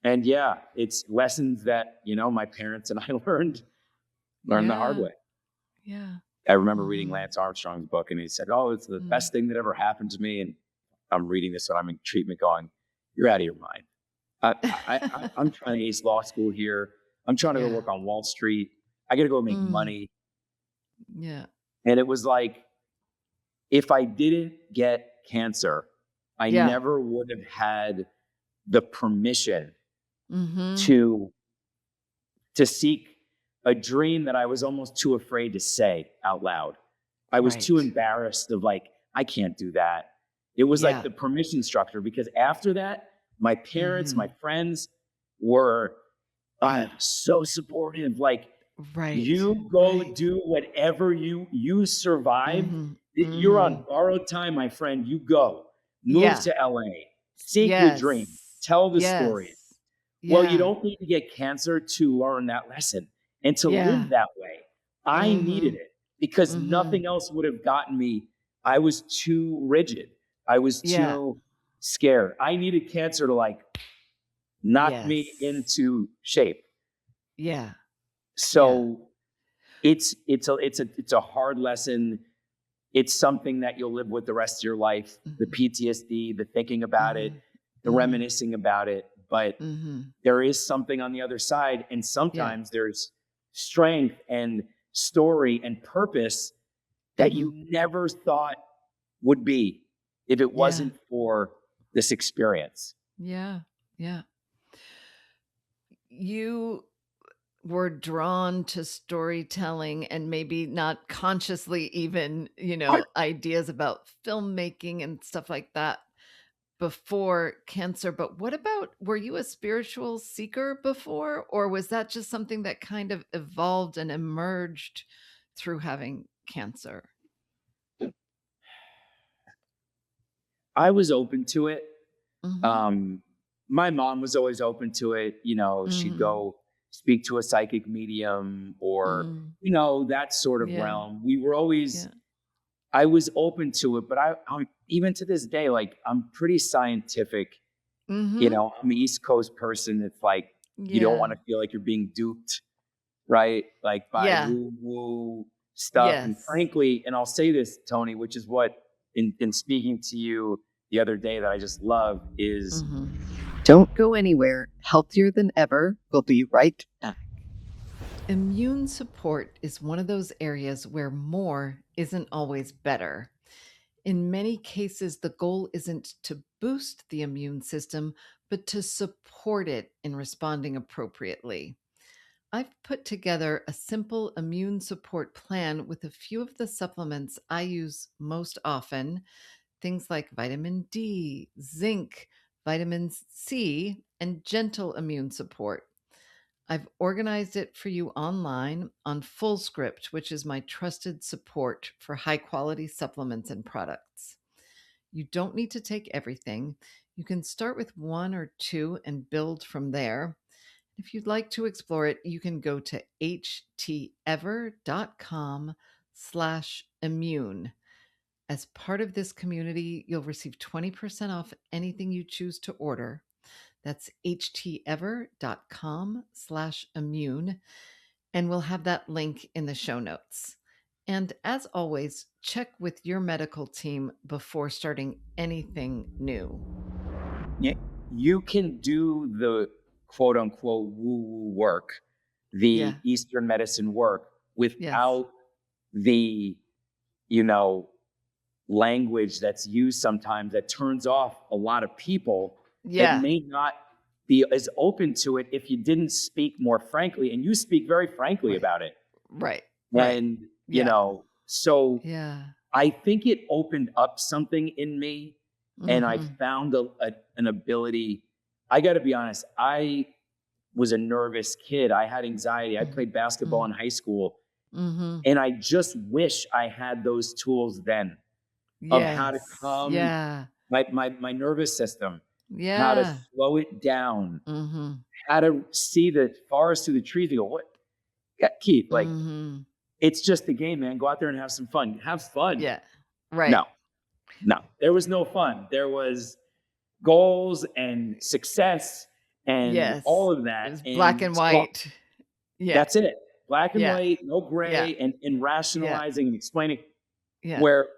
Speaker 2: it's lessons that, my parents and I learned the hard way. Yeah. I remember reading Lance Armstrong's book, and he said, it's the best thing that ever happened to me. And I'm reading this when I'm in treatment going, you're out of your mind. I'm trying to ace law school here. I'm trying to go work on Wall Street. I got to go make money. Yeah. And it was like, if I didn't get cancer, I never would have had the permission to seek a dream that I was almost too afraid to say out loud. I was too embarrassed of I can't do that. It was like the permission structure, because after that, my parents, my friends were so supportive. You go do whatever you survive. You're on borrowed time, my friend. You go. Move to LA. Seek your dream. tell the stories. Well, you
Speaker 1: Yeah.
Speaker 2: don't need to get cancer to learn that lesson and to
Speaker 1: Yeah.
Speaker 2: live that way. I needed it because
Speaker 1: Mm-hmm.
Speaker 2: nothing else would have gotten me. I was too rigid. I was too scared. I needed cancer to like knock me into shape.
Speaker 1: Yeah.
Speaker 2: So it's a hard lesson. It's something that you'll live with the rest of your life. The PTSD, the thinking about it, the reminiscing about it. But there is something on the other side. And sometimes there's strength and story and purpose that you never thought would be if it wasn't for this experience.
Speaker 1: Yeah. Yeah. You were drawn to storytelling and maybe not consciously even, ideas about filmmaking and stuff like that before cancer. But what about, were you a spiritual seeker before, or was that just something that kind of evolved and emerged through having cancer?
Speaker 2: I was open to it. My mom was always open to it. She'd go speak to a psychic medium or, that sort of realm. We were always, I was open to it, but I'm even to this day, like I'm pretty scientific. I'm an East Coast person. It's like, you don't want to feel like you're being duped, right? Like by woo-woo stuff. And frankly, and I'll say this, Toni, which is what in speaking to you the other day that I just love is
Speaker 1: don't go anywhere. Healthier Than Ever will be right back. Immune support is one of those areas where more isn't always better. In many cases, the goal isn't to boost the immune system, but to support it in responding appropriately. I've put together a simple immune support plan with a few of the supplements I use most often, things like vitamin D, zinc, vitamin C, and gentle immune support. I've organized it for you online on FullScript, which is my trusted support for high quality supplements and products. You don't need to take everything. You can start with one or two and build from there. If you'd like to explore it, you can go to htever.com/immune. As part of this community, you'll receive 20% off anything you choose to order. That's htever.com/immune. And we'll have that link in the show notes. And as always, check with your medical team before starting anything new.
Speaker 2: Yeah, you can do the quote unquote woo-woo work, the Eastern medicine work without the, language that's used sometimes that turns off a lot of people that may not be as open to it if you didn't speak more frankly, and you speak very frankly about it.
Speaker 1: Right.
Speaker 2: And, so I think it opened up something in me, and I found an ability. I got to be honest, I was a nervous kid. I had anxiety. I played basketball in high school, and I just wish I had those tools then of how to calm my nervous system, how to slow it down, how to see the forest through the trees. You go, what? Yeah, Keith, like, it's just a game, man. Go out there and have some fun. Have fun.
Speaker 1: Yeah. Right.
Speaker 2: No, there was no fun. There was goals and success and all of that.
Speaker 1: It was black and white.
Speaker 2: That's it. Black and white, no gray, and rationalizing and explaining. Where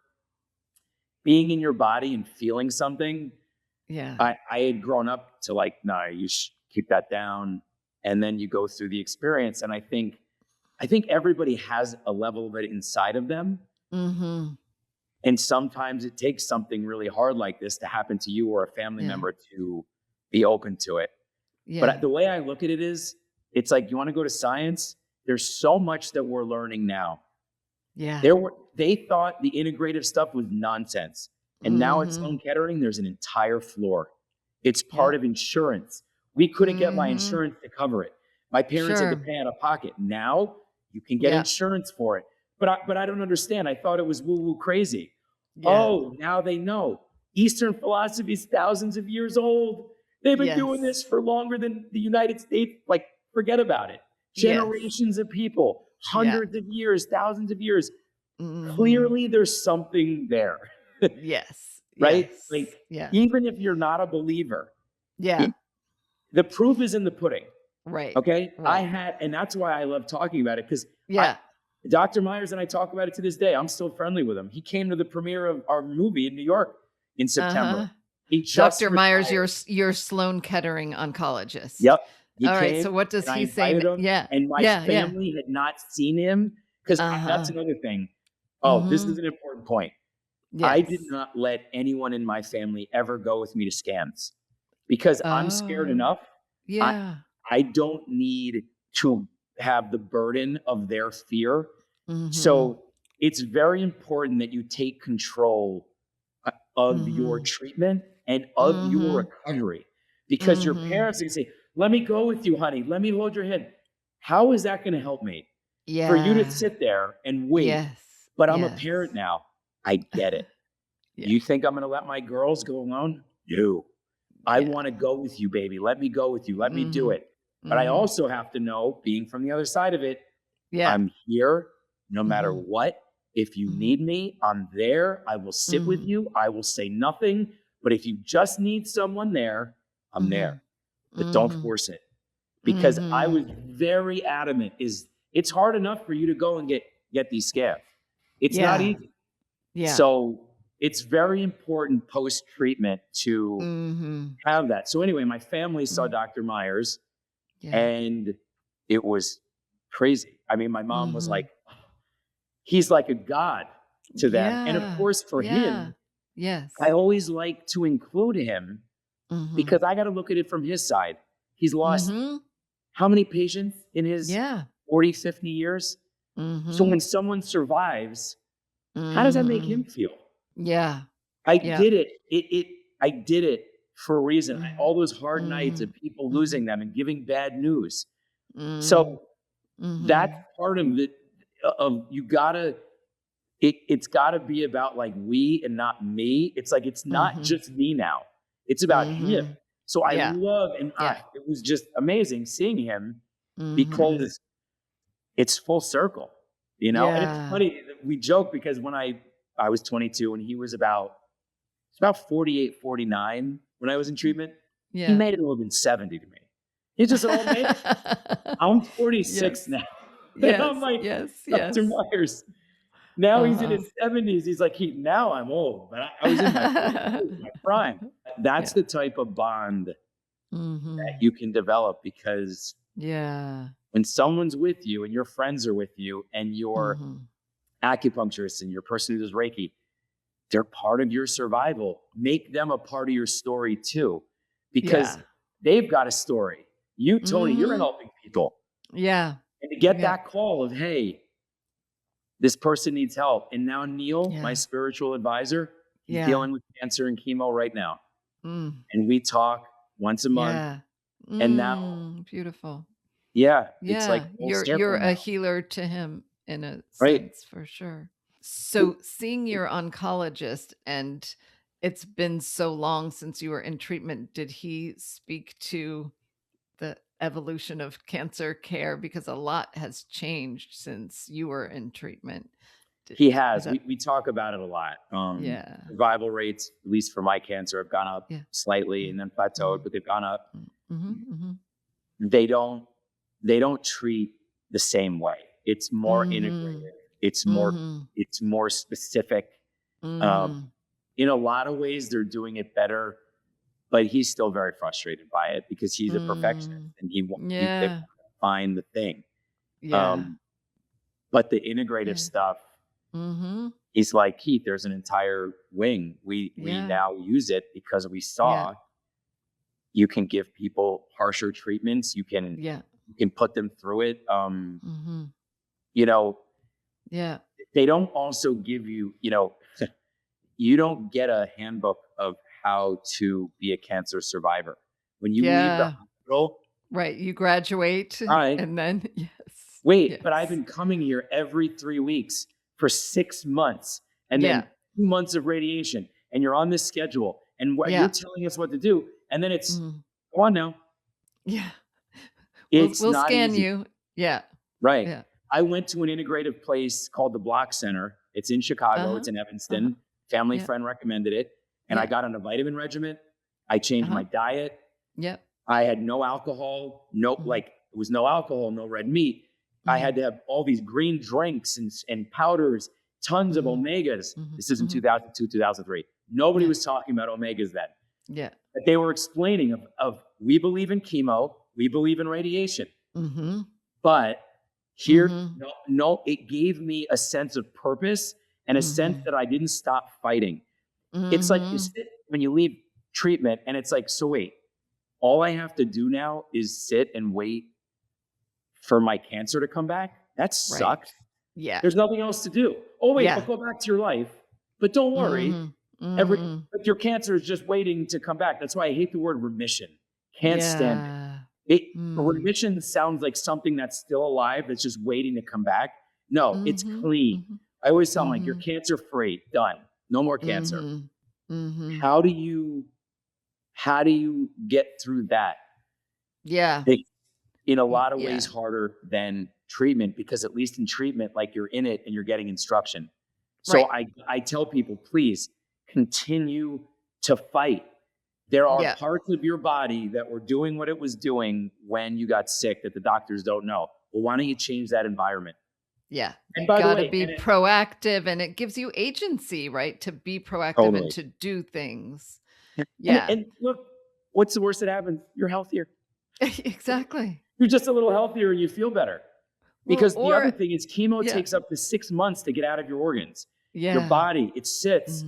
Speaker 2: being in your body and feeling something, I had grown up to like, no, you keep that down. And then you go through the experience. And I think everybody has a level of it inside of them. And sometimes it takes something really hard like this to happen to you or a family member to be open to it. But the way I look at it is, it's like, you want to go to science? There's so much that we're learning now. They thought the integrative stuff was nonsense. And now at Sloan Kettering, there's an entire floor. It's part of insurance. We couldn't get my insurance to cover it. My parents had to pay out of pocket. Now you can get insurance for it. But I don't understand. I thought it was woo-woo crazy. Oh, now they know. Eastern philosophy is thousands of years old. They've been doing this for longer than the United States. Like, forget about it. Generations of people, hundreds of years, thousands of years. Clearly, there's something there.
Speaker 1: Yes.
Speaker 2: Right? Like, even if you're not a believer, the proof is in the pudding.
Speaker 1: Right.
Speaker 2: Okay. And that's why I love talking about it, because Dr. Myers and I talk about it to this day. I'm still friendly with him. He came to the premiere of our movie in New York in September.
Speaker 1: Dr. Myers, your Sloan Kettering oncologist.
Speaker 2: Yep.
Speaker 1: All right. So what does he say?
Speaker 2: And my family had not seen him, because that's another thing. Oh, this is an important point. Yes. I did not let anyone in my family ever go with me to scans, because I'm scared enough.
Speaker 1: Yeah.
Speaker 2: I don't need to have the burden of their fear. So it's very important that you take control of your treatment and of your recovery, because your parents can say, let me go with you, honey. Let me hold your hand. How is that going to help me? For you to sit there and wait. But I'm a parent now. I get it. You think I'm going to let my girls go alone? No. I want to go with you, baby. Let me go with you. Let me do it. But I also have to know, being from the other side of it, I'm here no matter what. If you need me, I'm there. I will sit with you. I will say nothing. But if you just need someone there, I'm there. But don't force it. Because I was very adamant, it's hard enough for you to go and get these scans. It's not easy. So it's very important post-treatment to have that. So anyway, my family saw Dr. Myers, and it was crazy. I mean, my mom was like, he's like a god to them. And of course, for him, I always like to include him, because I got to look at it from his side. He's lost how many patients in his 40, 50 years? So when someone survives, how does that make him feel? I did it. I did it for a reason. All those hard nights of people losing them and giving bad news. So that's part of it. You gotta. It's gotta be about like we and not me. It's like, it's not just me now. It's about him. So I love, and it was just amazing seeing him, because it's full circle, And it's funny, we joke, because when I was 22 and he was about 48, 49 when I was in treatment. He made it a little bit 70 to me. He just all made it. I'm 46 now. And I'm like, Dr. Myers. Now he's in his 70s. He's like, now I'm old, but I was in my prime. That's the type of bond that you can develop, because when someone's with you and your friends are with you and your acupuncturist and your person who does Reiki, they're part of your survival. Make them a part of your story too, because they've got a story. You, Toni, you're helping people. And to get that call of, hey, this person needs help. And now Neil, my spiritual advisor, he's dealing with cancer and chemo right now. And we talk once a month. And now,
Speaker 1: beautiful.
Speaker 2: It's like
Speaker 1: you're a healer to him in a sense, for sure. So seeing your oncologist, and it's been so long since you were in treatment, did he speak to the evolution of cancer care? Because a lot has changed since you were in treatment.
Speaker 2: He has. We talk about it a lot. Survival rates, at least for my cancer, have gone up slightly and then plateaued, but they've gone up. They don't treat the same way. It's more integrative. It's more specific. In a lot of ways, they're doing it better, but he's still very frustrated by it, because he's a perfectionist and he wants to find the thing. But the integrative stuff, he's like, Keith, there's an entire wing. We now use it because we saw you can give people harsher treatments. You can put them through it. They don't also give you, you don't get a handbook of how to be a cancer survivor. When you leave the hospital.
Speaker 1: Right. You graduate and then,
Speaker 2: but I've been coming here every 3 weeks for 6 months, and then 2 months of radiation, and you're on this schedule, and you're telling us what to do. And then it's Go on now.
Speaker 1: Yeah.
Speaker 2: It's
Speaker 1: we'll
Speaker 2: not
Speaker 1: scan
Speaker 2: easy.
Speaker 1: you. Yeah.
Speaker 2: Right.
Speaker 1: Yeah.
Speaker 2: I went to an integrative place called the Block Center. It's in Chicago. It's in Evanston. Family friend recommended it. And I got on a vitamin regimen. I changed my diet.
Speaker 1: Yep.
Speaker 2: I had no alcohol, it was no alcohol, no red meat. I had to have all these green drinks and powders, tons of omegas. This is in 2002, 2003. Nobody was talking about omegas then.
Speaker 1: Yeah.
Speaker 2: But they were explaining of we believe in chemo, we believe in radiation. But here, it gave me a sense of purpose and a sense that I didn't stop fighting. It's like you sit when you leave treatment and it's like, so wait, all I have to do now is sit and wait for my cancer to come back? That sucks.
Speaker 1: Yeah.
Speaker 2: There's nothing else to do. Oh, wait, but go back to your life. But don't worry. But your cancer is just waiting to come back. That's why I hate the word remission. Can't stand it. Remission sounds like something that's still alive, that's just waiting to come back. No, it's clean. I always tell them, like, you're cancer free, done. No more cancer. How do you get through that?
Speaker 1: Yeah.
Speaker 2: In a lot of ways harder than treatment, because at least in treatment, like, you're in it and you're getting instruction. So I tell people, please continue to fight. There are parts of your body that were doing what it was doing when you got sick that the doctors don't know. Well, why don't you change that environment?
Speaker 1: Yeah.
Speaker 2: And
Speaker 1: you got to be proactive, and it gives you agency, right? To be proactive and to do things. Yeah.
Speaker 2: And look, what's the worst that happens? You're healthier.
Speaker 1: Exactly.
Speaker 2: You're just a little healthier and you feel better. Because the other thing is chemo takes up to 6 months to get out of your organs. Your body, it sits.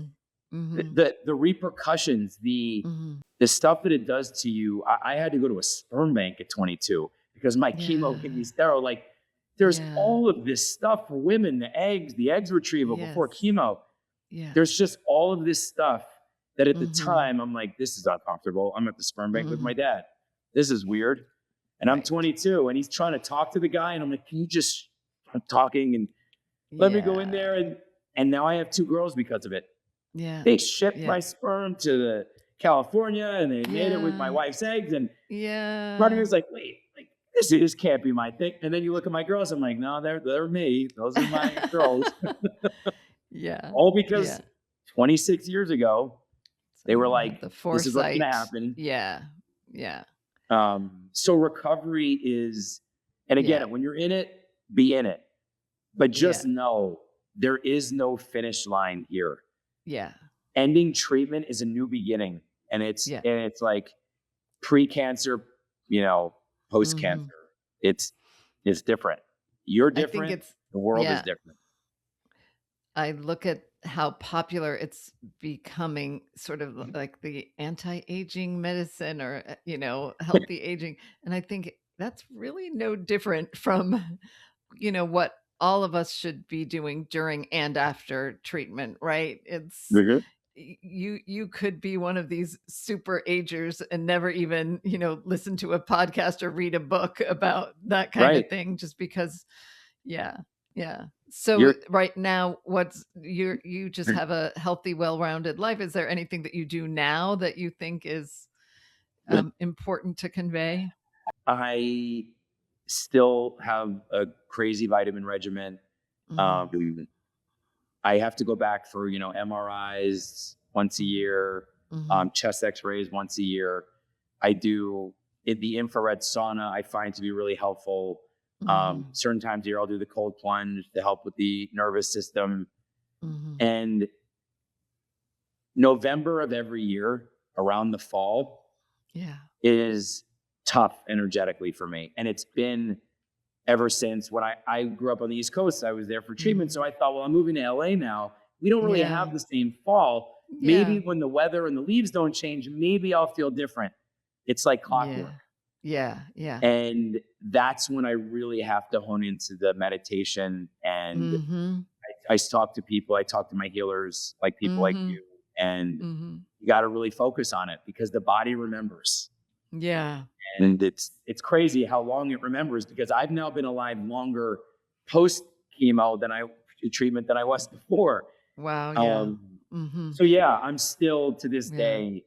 Speaker 2: The repercussions, the stuff that it does to you. I had to go to a sperm bank at 22 because my chemo kidney sterile. Like, there's all of this stuff for women, the eggs retrieval before chemo. Yeah. There's just all of this stuff that at the time I'm like, this is uncomfortable. I'm at the sperm bank with my dad. This is weird. And I'm 22 and he's trying to talk to the guy. And I'm like, can you just stop talking and let me go in there? And now I have 2 girls because of it. Yeah. They shipped my sperm to California and they made it with my wife's eggs. And part of me was like, wait, like, this can't be my thing. And then you look at my girls, I'm like, no, they're me. Those are my girls. All because 26 years ago, they were like, this is what's going to happen.
Speaker 1: Yeah. Yeah.
Speaker 2: So recovery is, and again, when you're in it, be in it. But just know there is no finish line here.
Speaker 1: Yeah.
Speaker 2: Ending treatment is a new beginning. And it's like pre-cancer, post-cancer. It's different. You're different. The world is different.
Speaker 1: I look at how popular it's becoming, sort of like the anti-aging medicine or, healthy aging. And I think that's really no different from, what all of us should be doing during and after treatment, right? It's you could be one of these super agers and never even, listen to a podcast or read a book about that kind of thing, just because. Yeah. So right now, you just have a healthy, well-rounded life. Is there anything that you do now that you think is important to convey?
Speaker 2: I still have a crazy vitamin regimen. I have to go back for, MRIs once a year, chest x-rays once a year. I do the infrared sauna, I find to be really helpful. Certain times of year, I'll do the cold plunge to help with the nervous system. And November of every year around the fall is tough energetically for me. And it's been ever since when I grew up on the East Coast. I was there for treatment. So I thought, well, I'm moving to LA now. We don't really have the same fall. Maybe when the weather and the leaves don't change, maybe I'll feel different. It's like clockwork.
Speaker 1: Yeah.
Speaker 2: And that's when I really have to hone into the meditation. And I talk to people, I talk to my healers, like people like you, and you got to really focus on it because the body remembers.
Speaker 1: Yeah.
Speaker 2: And it's crazy how long it remembers, because I've now been alive longer post chemo treatment than I was before.
Speaker 1: Wow. Yeah.
Speaker 2: So yeah, I'm still to this day,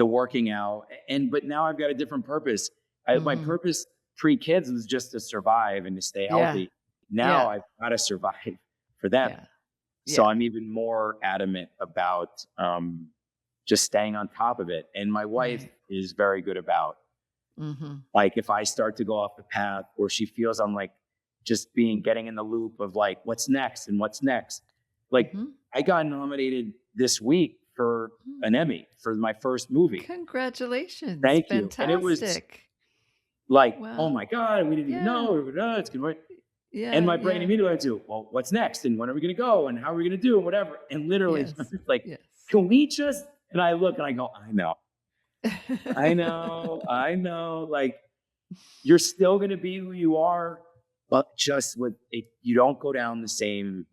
Speaker 2: the working out, but now I've got a different purpose. My purpose pre-kids was just to survive and to stay healthy. Now I've got to survive for them. So I'm even more adamant about just staying on top of it. And my wife is very good about, like, if I start to go off the path, or she feels I'm like just getting in the loop of like, what's next and what's next. Like, I got nominated this week for an Emmy for my first movie.
Speaker 1: Congratulations.
Speaker 2: Thank you.
Speaker 1: Fantastic.
Speaker 2: And it was like, oh my God, we didn't even know. It's going to and my brain immediately went to, well, what's next? And when are we going to go? And how are we going to do? And whatever. And literally, it's like, can we just, and I look and I go, I know. I know. Like, you're still going to be who you are, but just with it, you don't go down the same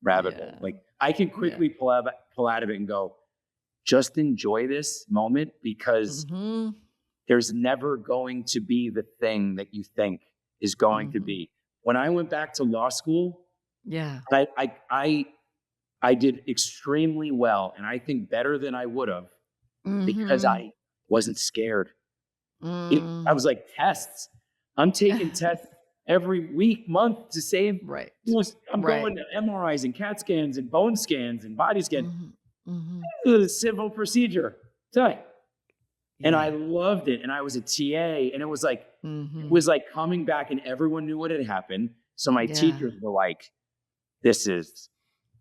Speaker 2: rabbit hole. Like, I can quickly pull out of it and go, just enjoy this moment, because there's never going to be the thing that you think is going to be. When I went back to law school, I did extremely well, and I think better than I would have, because I wasn't scared. I was like, tests. I'm taking tests every week, month to save. I'm going to MRIs and CAT scans and bone scans and body scans. The civil procedure. And I loved it. And I was a TA, and it was like, coming back, and everyone knew what had happened. So my teachers were like, this is,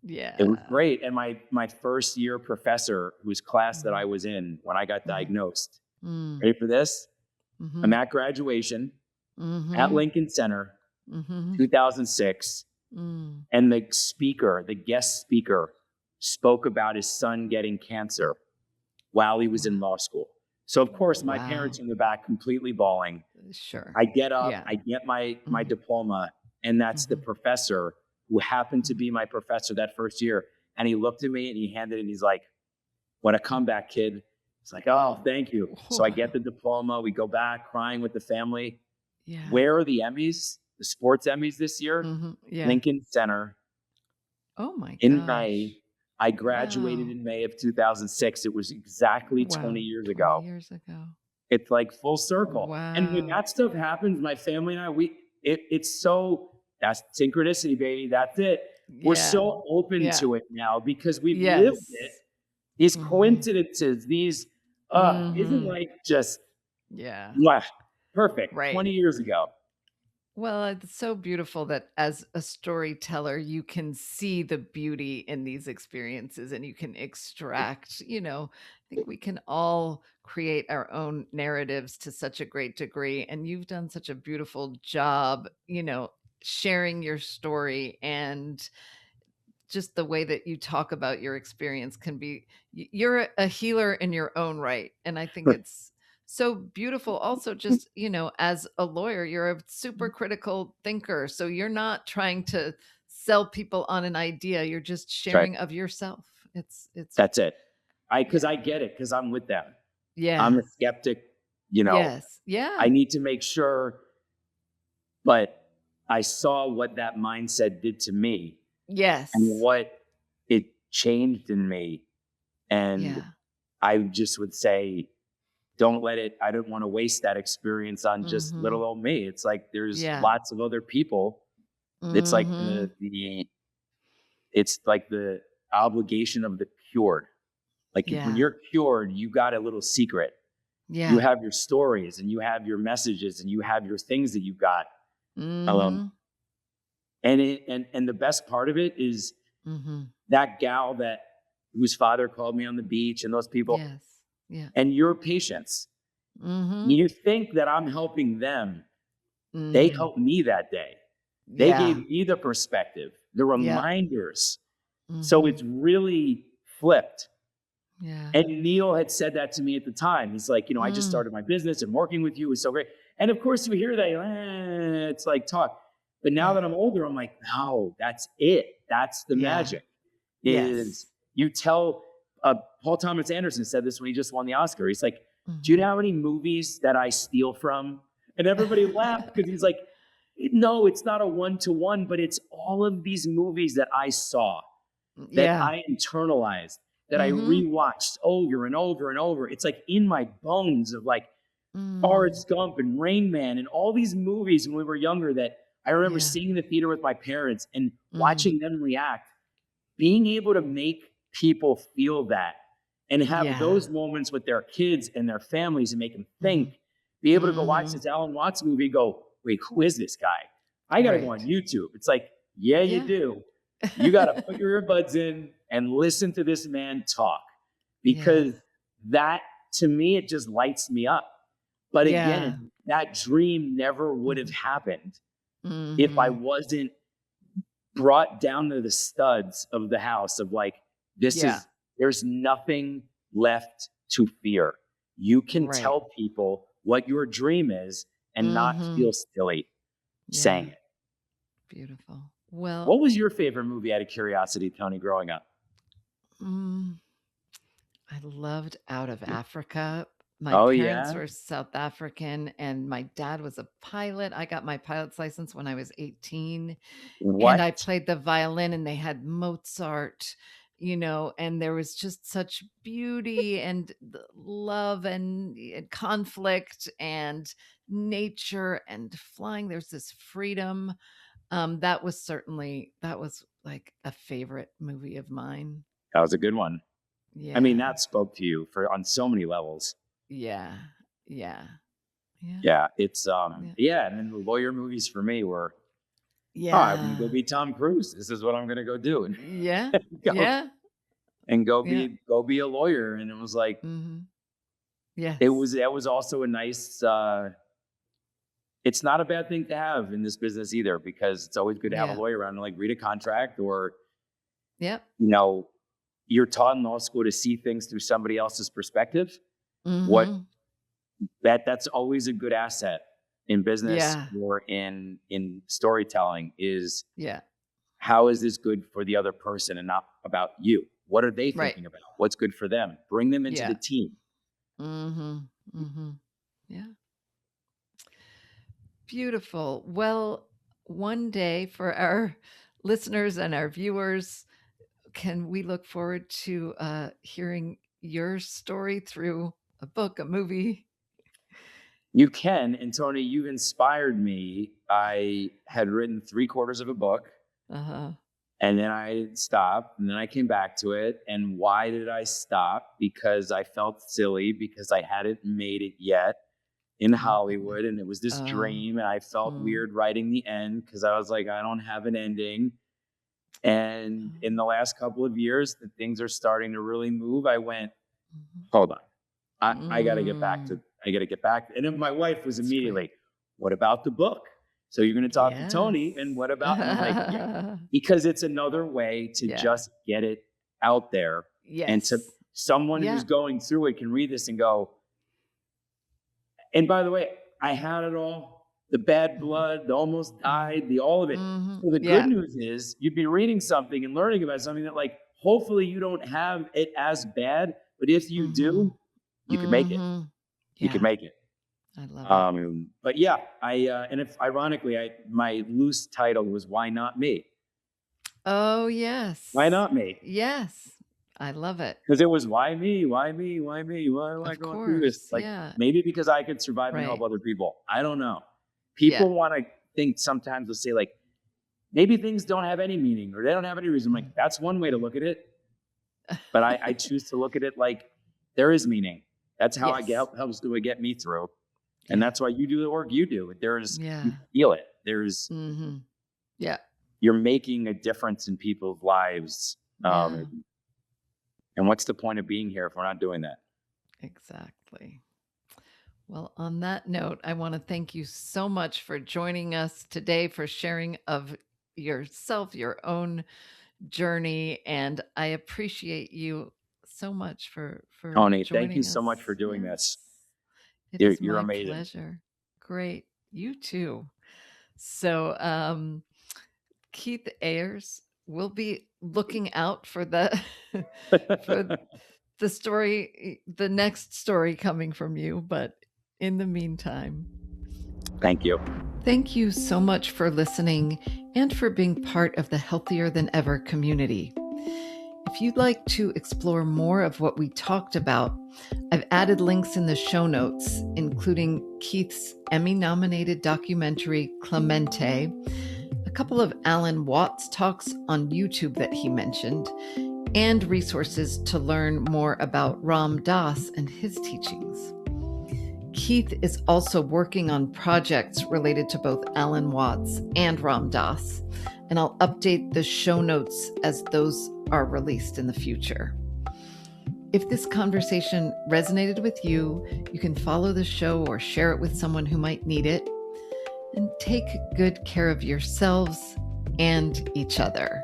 Speaker 2: it was great. And my first year professor, whose class that I was in when I got diagnosed, ready for this? I'm at graduation at Lincoln Center, 2006. And the guest speaker spoke about his son getting cancer while he was in law school. So of course my parents in the back completely bawling. I get up, I get my diploma, and that's the professor who happened to be my professor that first year. And he looked at me and he handed it, and he's like, what a comeback, kid. It's like, oh, thank you. So I get the diploma. We go back crying with the family. Where are the Emmys? The sports Emmys this year? Lincoln Center.
Speaker 1: Oh my gosh.
Speaker 2: In May. I graduated in May of 2006. It was exactly 20 years ago.
Speaker 1: 20 years ago.
Speaker 2: It's like full circle. And when that stuff happens, my family and I, that's synchronicity, baby. That's it. We're so open to it now, because we've lived it. These coincidences, these, isn't like just, perfect. 20 years ago.
Speaker 1: Well, it's so beautiful that as a storyteller, you can see the beauty in these experiences, and you can extract, I think we can all create our own narratives to such a great degree. And you've done such a beautiful job, sharing your story, and just the way that you talk about your experience you're a healer in your own right. And I think it's so beautiful. Also, just, as a lawyer, you're a super critical thinker. So you're not trying to sell people on an idea. You're just sharing of yourself.
Speaker 2: That's it. Because I get it, because I'm with them. I'm a skeptic, I need to make sure, but I saw what that mindset did to me. And what it changed in me. And I just would say, don't let it, I don't want to waste that experience on just little old me. It's like, there's lots of other people. It's like it's like the obligation of the cured. Like when you're cured, you got a little secret. You have your stories, and you have your messages, and you have your things that you've got. And the best part of it is that gal whose father called me on the beach, and those people. And your patients. You think that I'm helping them. They helped me that day. They gave me the perspective, the reminders. So it's really flipped. And Neil had said that to me at the time. He's like, I just started my business, and working with you is so great. And of course you hear that, it's like talk. But now that I'm older, I'm like, no, that's it. That's the magic. Is you tell, Paul Thomas Anderson said this when he just won the Oscar. He's like, do you know how many movies that I steal from? And everybody laughed, because he's like, no, it's not a one-to-one, but it's all of these movies that I saw, that I internalized. that I rewatched over and over and over. It's like in my bones of like Forrest Gump and Rain Man and all these movies when we were younger that I remember seeing in the theater with my parents and watching them react. Being able to make people feel that and have those moments with their kids and their families and make them think, be able to go watch this Alan Watts movie and go, wait, who is this guy? I got to go on YouTube. It's like, you do. You got to put your earbuds in and listen to this man talk, because that, to me, it just lights me up. But again, that dream never would have happened if I wasn't brought down to the studs of the house of like, there's nothing left to fear. You can tell people what your dream is and not feel silly saying it.
Speaker 1: Beautiful. Well,
Speaker 2: what was your favorite movie out of curiosity, Toni, growing up?
Speaker 1: I loved Out of Africa. My parents were South African and my dad was a pilot. I got my pilot's license when I was 18. And I played the violin and they had Mozart, and there was just such beauty and love and conflict and nature and flying. There's this freedom. That was like a favorite movie of mine.
Speaker 2: That was a good one. Yeah. I mean, that spoke to you on so many levels.
Speaker 1: Yeah.
Speaker 2: It's and then the lawyer movies for me were I'm gonna go be Tom Cruise. This is what I'm gonna go do. And and go be a lawyer. And it was like that was also a nice it's not a bad thing to have in this business either, because it's always good to have a lawyer around and like read a contract or you're taught in law school to see things through somebody else's perspective. That's always a good asset in business or in storytelling is how is this good for the other person and not about you? What are they thinking about? What's good for them? Bring them into the team.
Speaker 1: Yeah. Beautiful. Well, one day for our listeners and our viewers, can we look forward to hearing your story through a book, a movie?
Speaker 2: You can. And Toni, you've inspired me. I had written 3/4 of a book. And then I stopped and then I came back to it. And why did I stop? Because I felt silly because I hadn't made it yet in Hollywood. And it was this dream. And I felt weird writing the end because I was like, I don't have an ending. And in the last couple of years, that things are starting to really move. I went, hold on, I got to get back. And then my wife was immediately, what about the book? So you're going to talk to Toni, and what about? Like, because it's another way to just get it out there, and to someone who's going through it can read this and go. And by the way, I had it all. The bad blood, the almost died, all of it. So the good news is you'd be reading something and learning about something that, like, hopefully you don't have it as bad, but if you do, you can make it. You can make it.
Speaker 1: I love it.
Speaker 2: But ironically, my loose title was "Why Not Me?"
Speaker 1: Oh yes.
Speaker 2: Why not me?
Speaker 1: Yes. I love it.
Speaker 2: Because it was why me? Why me? Why me? Why am I going through this? Like maybe because I could survive and help other people. I don't know. People want to think sometimes they'll say like, maybe things don't have any meaning or they don't have any reason. I'm like, that's one way to look at it. But I choose to look at it like there is meaning. That's how helps to get me through. And that's why you do the work you do. There's you feel it. There's you're making a difference in people's lives. And what's the point of being here if we're not doing that?
Speaker 1: Exactly. Well, on that note, I want to thank you so much for joining us today, for sharing of yourself, your own journey. And I appreciate you so much for
Speaker 2: Toni,
Speaker 1: joining
Speaker 2: thank you
Speaker 1: us.
Speaker 2: so much for doing this.
Speaker 1: You're
Speaker 2: my amazing.
Speaker 1: Pleasure. Great. You too. So, Keith Ayers, will be looking out for the story, the next story coming from you. But in the meantime,
Speaker 2: thank you.
Speaker 1: Thank you so much for listening and for being part of the Healthier Than Ever community. If If you'd like to explore more of what we talked about, I've added links in the show notes, including Keith's Emmy-nominated documentary, Clemente, a couple of Alan Watts talks on YouTube that he mentioned, and resources to learn more about Ram Dass and his teachings. Keith is also working on projects related to both Alan Watts and Ram Dass, and I'll update the show notes as those are released in the future. If this conversation resonated with you, you can follow the show or share it with someone who might need it. And take good care of yourselves and each other.